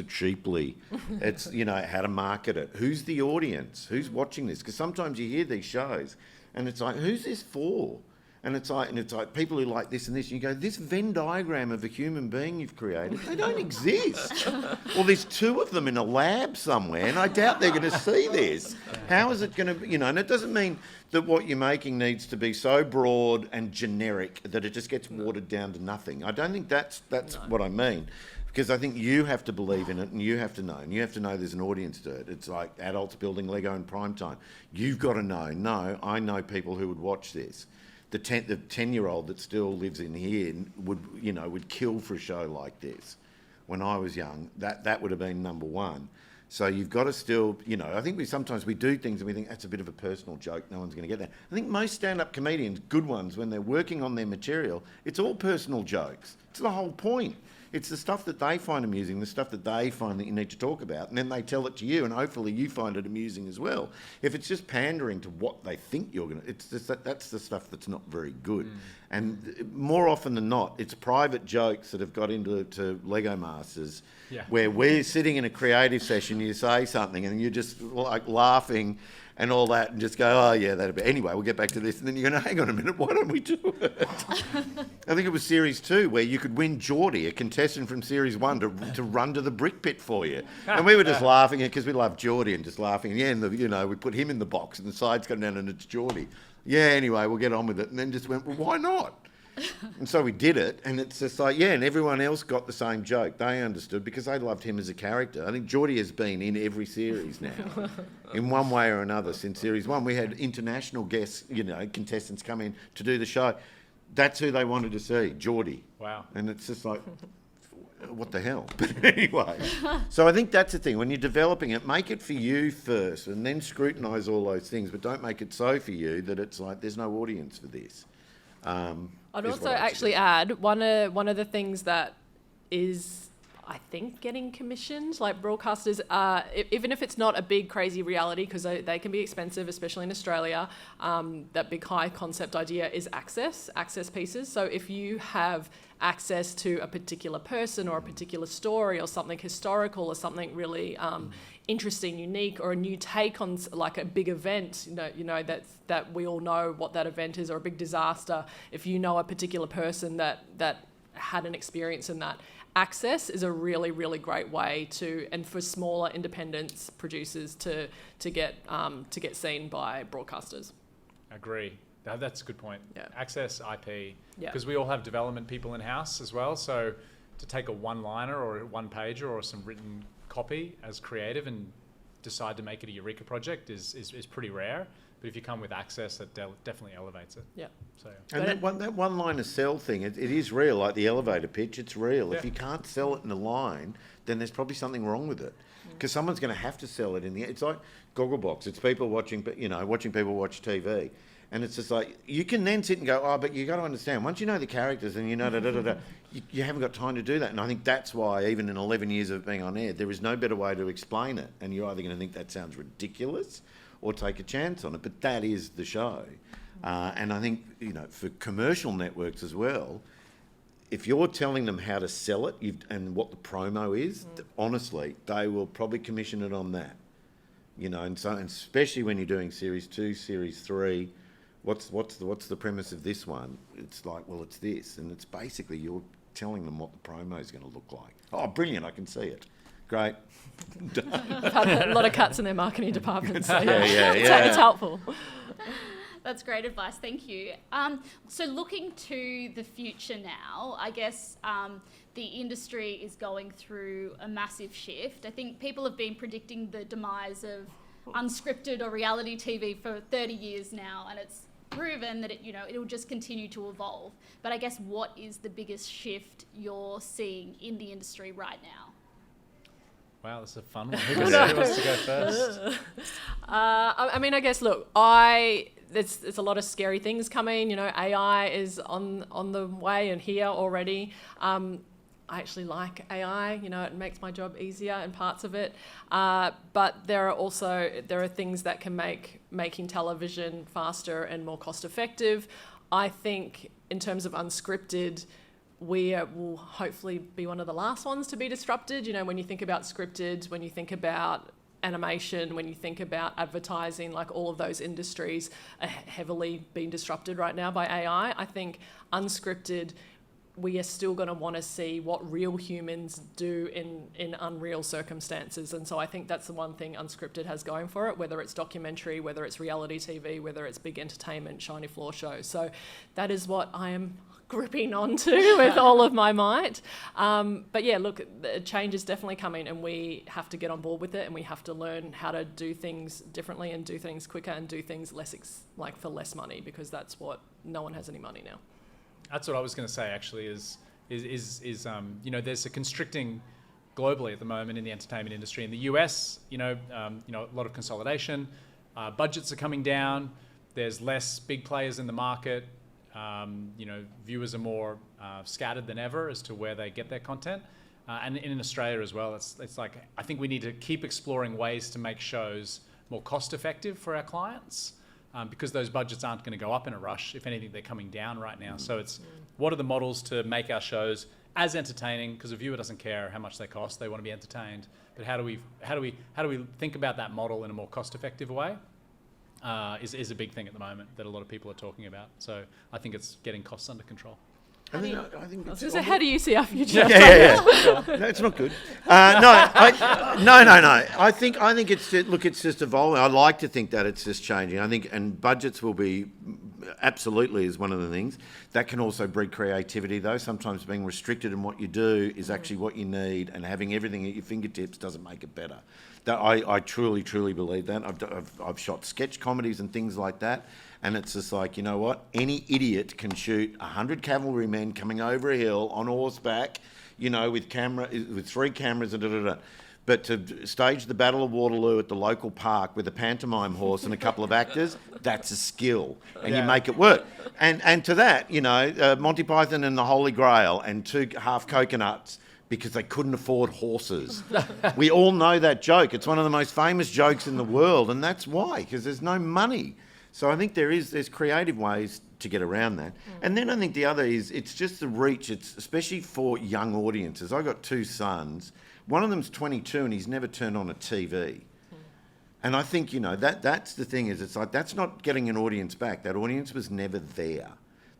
cheaply. It's, you know, how to market it. Who's the audience? Who's watching this? Because sometimes you hear these shows and it's like, who's this for? And it's like people who like this and this. And you go, this Venn diagram of a human being you've created, they don't exist. Well, there's two of them in a lab somewhere, and I doubt they're going to see this. How is it going to, you know? And it doesn't mean that what you're making needs to be so broad and generic that it just gets watered down to nothing. I don't think that's what I mean. Because I think you have to believe in it and you have to know. And you have to know there's an audience to it. It's like adults building Lego in prime time. You've got to know, no, I know people who would watch this. The 10-year-old that still lives in here would kill for a show like this. When I was young, that would have been number one. So you've got to still, you know, I think sometimes we do things and we think that's a bit of a personal joke, no one's going to get that. I think most stand-up comedians, good ones, when they're working on their material, it's all personal jokes. It's the whole point. It's the stuff that they find amusing, the stuff that they find that you need to talk about, and then they tell it to you, and hopefully you find it amusing as well. If it's just pandering to what they think you're going to... It's just that's the stuff that's not very good. And more often than not, it's private jokes that have got into Lego Masters, where we're sitting in a creative session, you say something, and you're just like laughing and all that, and just go, oh yeah, that'll be... Anyway, we'll get back to this. And then you're going, hang on a minute, why don't we do it? I think it was Series 2 where you could win Geordie, a contestant from Series 1, to run to the brick pit for you. And we were just laughing because we love Geordie and just laughing. And we put him in the box and the sides come down and it's Geordie. Yeah, anyway, we'll get on with it. And then just went, well, why not? And so we did it, and it's just like, and everyone else got the same joke. They understood because they loved him as a character. I think Geordie has been in every series now, in one way or another since Series 1. We had international guests, contestants come in to do the show. That's who they wanted to see, Geordie. Wow. And it's just like, what the hell? But anyway, so I think that's the thing. When you're developing it, make it for you first, and then scrutinise all those things, but don't make it so for you that it's like there's no audience for this. I'd also actually add one of the things that is, I think, getting commissioned, like broadcasters, even if it's not a big crazy reality, because they can be expensive, especially in Australia, that big high concept idea is access pieces. So if you have access to a particular person or a particular story or something historical or something really interesting, unique, or a new take on like a big event, that we all know what that event is, or a big disaster. If you know a particular person that had an experience in that, access is a really, really great way and for smaller independent producers to get seen by broadcasters. Agree. That's a good point. Yeah. Access IP, Yeah. because we all have development people in house as well. So to take a one-liner or a one-pager or some written copy as creative and decide to make it a Eureka project is pretty rare. But if you come with access, that definitely elevates it. Yeah. So. And that one-liner sell thing, it is real, like the elevator pitch, it's real. Yeah. If you can't sell it in a line, then there's probably something wrong with it. Because someone's going to have to sell it in the... It's like Gogglebox. It's people watching people watch TV. And it's just like, you can then sit and go, but you got to understand, once you know the characters and you know you haven't got time to do that. And I think that's why, even in 11 years of being on air, there is no better way to explain it. And you're either going to think that sounds ridiculous or take a chance on it. But that is the show. And I think, for commercial networks as well, if you're telling them how to sell it and what the promo is, honestly, they will probably commission it on that. And especially when you're doing Series 2, Series 3, what's the premise of this one? It's like, well, it's this. And it's basically you're telling them what the promo is going to look like. Oh, brilliant, I can see it. Great. I've had a lot of cuts in their marketing department, so Yeah. it's helpful. That's great advice, thank you. So looking to the future now, I guess the industry is going through a massive shift. I think people have been predicting the demise of unscripted or reality TV for 30 years now, and it's proven that it'll just continue to evolve. But I guess what is the biggest shift you're seeing in the industry right now? Wow, that's a fun one. Who wants to go first? I mean, I guess, look, there's a lot of scary things coming. AI is on the way and here already. I actually like AI. It makes my job easier in parts of it. But there are things that can make making television faster and more cost effective. I think in terms of unscripted, we will hopefully be one of the last ones to be disrupted. When you think about scripted, when you think about animation, when you think about advertising, like all of those industries are heavily being disrupted right now by AI. I think unscripted, we are still going to want to see what real humans do in unreal circumstances. And so I think that's the one thing unscripted has going for it, whether it's documentary, whether it's reality TV, whether it's big entertainment, shiny floor shows. So that is what I am gripping onto with all of my might. But yeah, look, the change is definitely coming and we have to get on board with it, and we have to learn how to do things differently and do things quicker and do things for less money, because that's what no one has any money now. That's what I was going to say. Actually, is there's a constricting globally at the moment in the entertainment industry. In the US, a lot of consolidation. Budgets are coming down. There's less big players in the market. Viewers are more scattered than ever as to where they get their content. And in Australia as well, it's like, I think we need to keep exploring ways to make shows more cost effective for our clients. Because those budgets aren't going to go up in a rush. If anything, they're coming down right now. So it's what are the models to make our shows as entertaining? Because a viewer doesn't care how much they cost; they want to be entertained. But how do we think about that model in a more cost-effective way? Is a big thing at the moment that a lot of people are talking about. So I think it's getting costs under control. I think how do you see our future? Yeah. No, it's not good. No. I think it's just evolving. I like to think that it's just changing. I think, and budgets will be absolutely is one of the things that can also breed creativity. Though sometimes being restricted in what you do is actually what you need, and having everything at your fingertips doesn't make it better. I truly believe that. I've shot sketch comedies and things like that. And it's just like, you know what? Any idiot can shoot 100 cavalrymen coming over a hill on horseback, with 3 cameras and da-da-da. But to stage the Battle of Waterloo at the local park with a pantomime horse and a couple of actors, that's a skill. And you make it work. And to that, Monty Python and the Holy Grail and 2 half coconuts because they couldn't afford horses. We all know that joke. It's one of the most famous jokes in the world. And that's why, because there's no money. So I think there's creative ways to get around that. And then I think the other is it's just the reach. It's especially for young audiences. I've got 2 sons. One of them's 22 and he's never turned on a TV. And I think, that's the thing is it's like that's not getting an audience back. That audience was never there.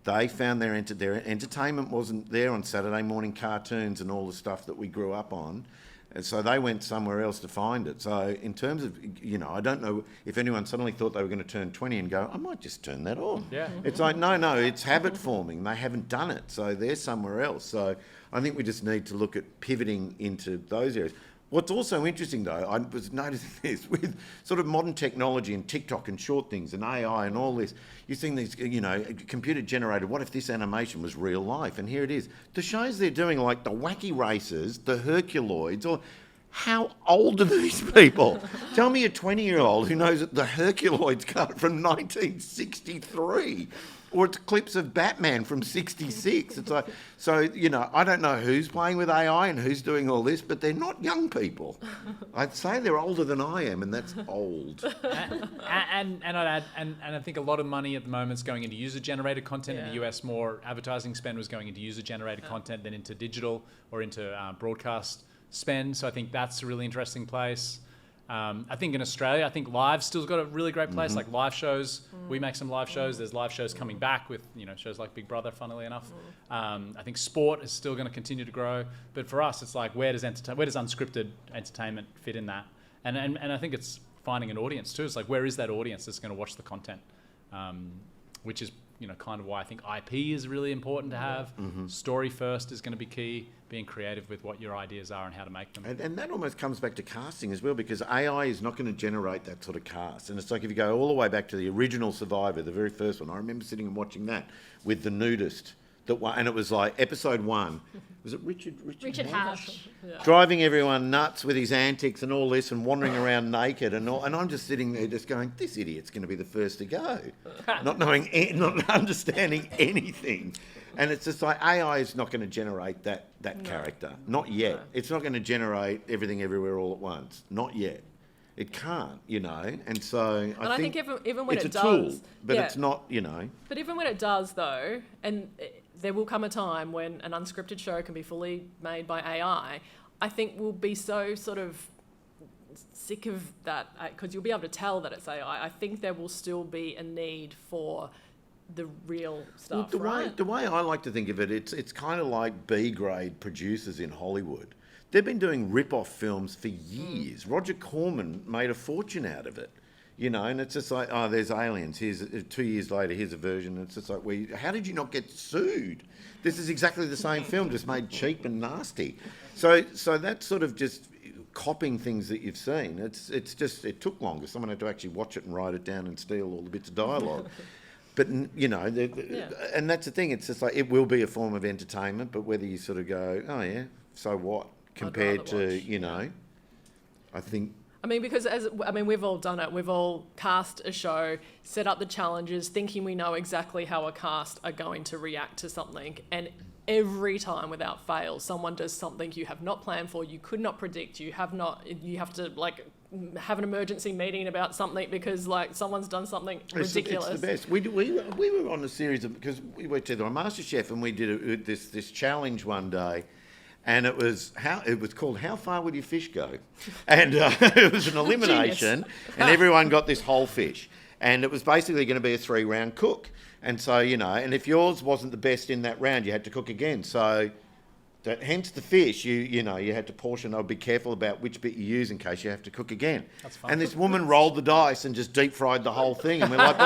They found their entertainment wasn't there on Saturday morning cartoons and all the stuff that we grew up on. And so they went somewhere else to find it. So in terms of, I don't know if anyone suddenly thought they were going to turn 20 and go, I might just turn that on. Yeah. It's like, no, it's habit forming. They haven't done it. So they're somewhere else. So I think we just need to look at pivoting into those areas. What's also interesting, though, I was noticing this, with sort of modern technology and TikTok and short things and AI and all this, you're seeing these, computer-generated, what if this animation was real life? And here it is. The shows they're doing, like the Wacky Races, the Herculoids, or how old are these people? Tell me a 20-year-old who knows that the Herculoids come from 1963. Or it's clips of Batman from 66. It's like, so, I don't know who's playing with AI and who's doing all this, but they're not young people. I'd say they're older than I am, and that's old. And I'd add, and I think a lot of money at the moment is going into user-generated content. In the US, more advertising spend was going into user-generated content than into digital or into broadcast spend. So I think that's a really interesting place. I think in Australia, live's still got a really great place. Like live shows, we make some live shows. There's live shows coming back with shows like Big Brother, funnily enough. I think sport is still going to continue to grow. But for us, it's like where does unscripted entertainment fit in that? And I think it's finding an audience too. It's like where is that audience that's going to watch the content, which is kind of why I think IP is really important to have. Story first is going to be key. Being creative with what your ideas are and how to make them. And that almost comes back to casting as well, because AI is not going to generate that sort of cast. And it's like if you go all the way back to the original Survivor, the very first one, I remember sitting and watching that with the nudist. And it was like episode 1. Was it Richard Hash. Yeah. Driving everyone nuts with his antics and all this and wandering around naked and all. And I'm just sitting there just going, this idiot's going to be the first to go. Not understanding anything. And it's just like AI is not going to generate that character. Not yet. No. It's not going to generate everything everywhere all at once. Not yet. It can't, And so I think even when it's it a does, tool, but it's not, But even when it does, though, and there will come a time when an unscripted show can be fully made by AI, I think we'll be so sort of sick of that, because you'll be able to tell that it's AI. I think there will still be a need for the real stuff, the way I like to think of it, it's kind of like B-grade producers in Hollywood. They've been doing rip-off films for years. Roger Corman made a fortune out of it, and it's just like, oh, there's Aliens. Here's 2 years later, here's a version. And it's just like, how did you not get sued? This is exactly the same film, just made cheap and nasty. So that's sort of just copying things that you've seen. It's just, it took longer. Someone had to actually watch it and write it down and steal all the bits of dialogue. But, and that's the thing. It's just like, it will be a form of entertainment, but whether you sort of go, oh yeah, so what? Compared to, I think... I mean, because we've all done it. We've all cast a show, set up the challenges, thinking we know exactly how a cast are going to react to something. And every time, without fail, someone does something you have not planned for, you could not predict, you have to, have an emergency meeting about something because, someone's done something ridiculous. It's the best. We were on a series of... Because we went to MasterChef and we did this challenge one day. And it was called How Far Would Your Fish Go? And it was an elimination, and everyone got this whole fish. And it was basically going to be a 3-round cook. And so, and if yours wasn't the best in that round, you had to cook again. So, hence the fish, you had to portion. Be careful about which bit you use in case you have to cook again. That's fun. And this woman rolled the dice and just deep fried the whole thing. And we're like,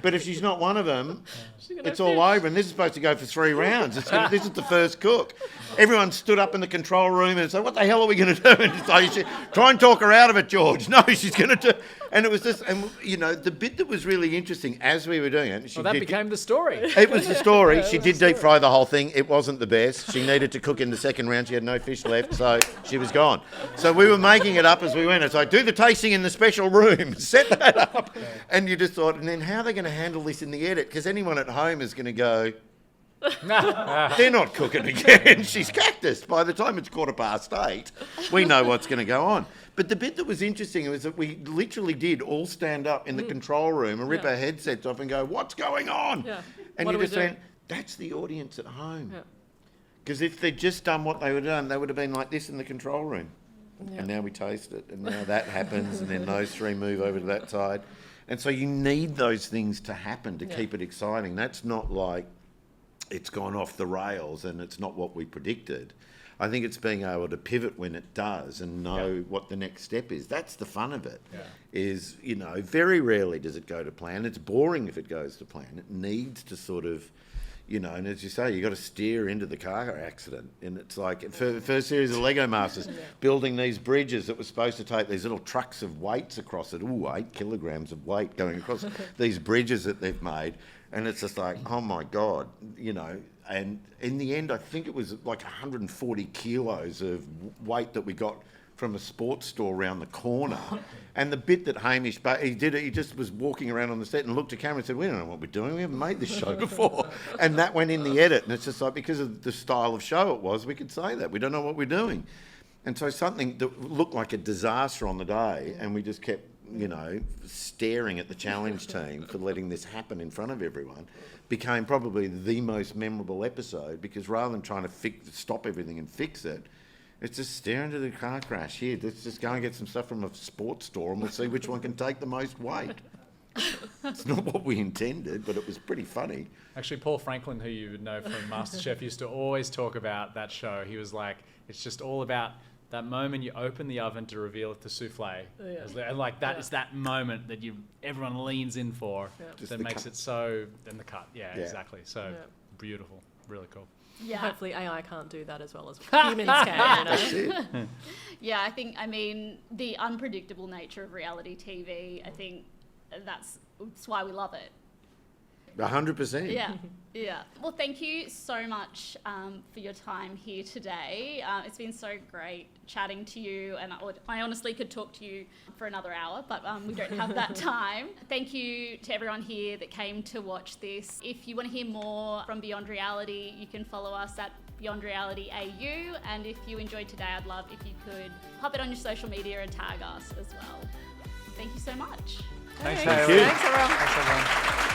but if she's not one of them, it's all over. And this is supposed to go for 3 rounds. This is the first cook. Everyone stood up in the control room and said, what the hell are we going to do? And it's like, try and talk her out of it, George. No, she's going to do... And it was just, the bit that was really interesting as we were doing it... that became the story. It was the story. She did deep fry the whole thing. It wasn't the best. She needed to cook in the second round. She had no fish left, so she was gone. So we were making it up as we went. It's like, do the tasting in the special room. Set that up. And you just thought, and then how are they going to handle this in the edit? Because anyone at home is going to go... They're not cooking again. She's cactus. By the time it's 8:15, we know what's going to go on. But the bit that was interesting was that we literally did all stand up in the control room and rip our headsets off and go, what's going on? Yeah. And What you do we just do? went, that's the audience at home. Yeah. Because if they'd just done what they would have done, they would have been like this in the control room. Yeah. And now we taste it, and now that happens, and then those 3 move over to that side. And so you need those things to happen to keep it exciting. That's not like it's gone off the rails and it's not what we predicted. I think it's being able to pivot when it does and know what the next step is. That's the fun of it. Yeah. Is, very rarely does it go to plan. It's boring if it goes to plan. It needs to sort of, and as you say, you've got to steer into the car accident. And it's like, for the first series of Lego Masters, building these bridges that were supposed to take these little trucks of weights across it. 8 kilograms of weight going across these bridges that they've made. And it's just like, oh my God, and in the end, I think it was like 140 kilos of weight that we got from a sports store around the corner. And the bit that Hamish, he just was walking around on the set and looked at camera and said, we don't know what we're doing. We haven't made this show before. And that went in the edit. And it's just like, because of the style of show it was, we could say that. We don't know what we're doing. And so something that looked like a disaster on the day, and we just kept, staring at the challenge team for letting this happen in front of everyone, became probably the most memorable episode, because rather than trying to stop everything and fix it, it's just stare into the car crash. Here, let's just go and get some stuff from a sports store and we'll see which one can take the most weight. It's not what we intended, but it was pretty funny. Actually, Paul Franklin, who you would know from MasterChef, used to always talk about that show. He was like, it's just all about that moment you open the oven to reveal the souffle. Yeah. And like that is that moment that everyone leans in for. Yeah. That makes it so, and the cut. Yeah, Yeah. exactly. So beautiful. Really cool. Yeah. Hopefully AI can't do that as well as humans can, you know? That's it. Yeah, I mean, the unpredictable nature of reality TV, I think that's why we love it. 100%. Yeah, yeah. Well, thank you so much for your time here today. It's been so great chatting to you, and I honestly could talk to you for another hour, but we don't have that time. Thank you to everyone here that came to watch this. If you want to hear more from Beyond Reality, you can follow us at Beyond Reality AU, and if you enjoyed today, I'd love if you could pop it on your social media and tag us as well. Thank you so much. Thanks, Thanks. Hayley. Thanks, everyone. Thanks, everyone.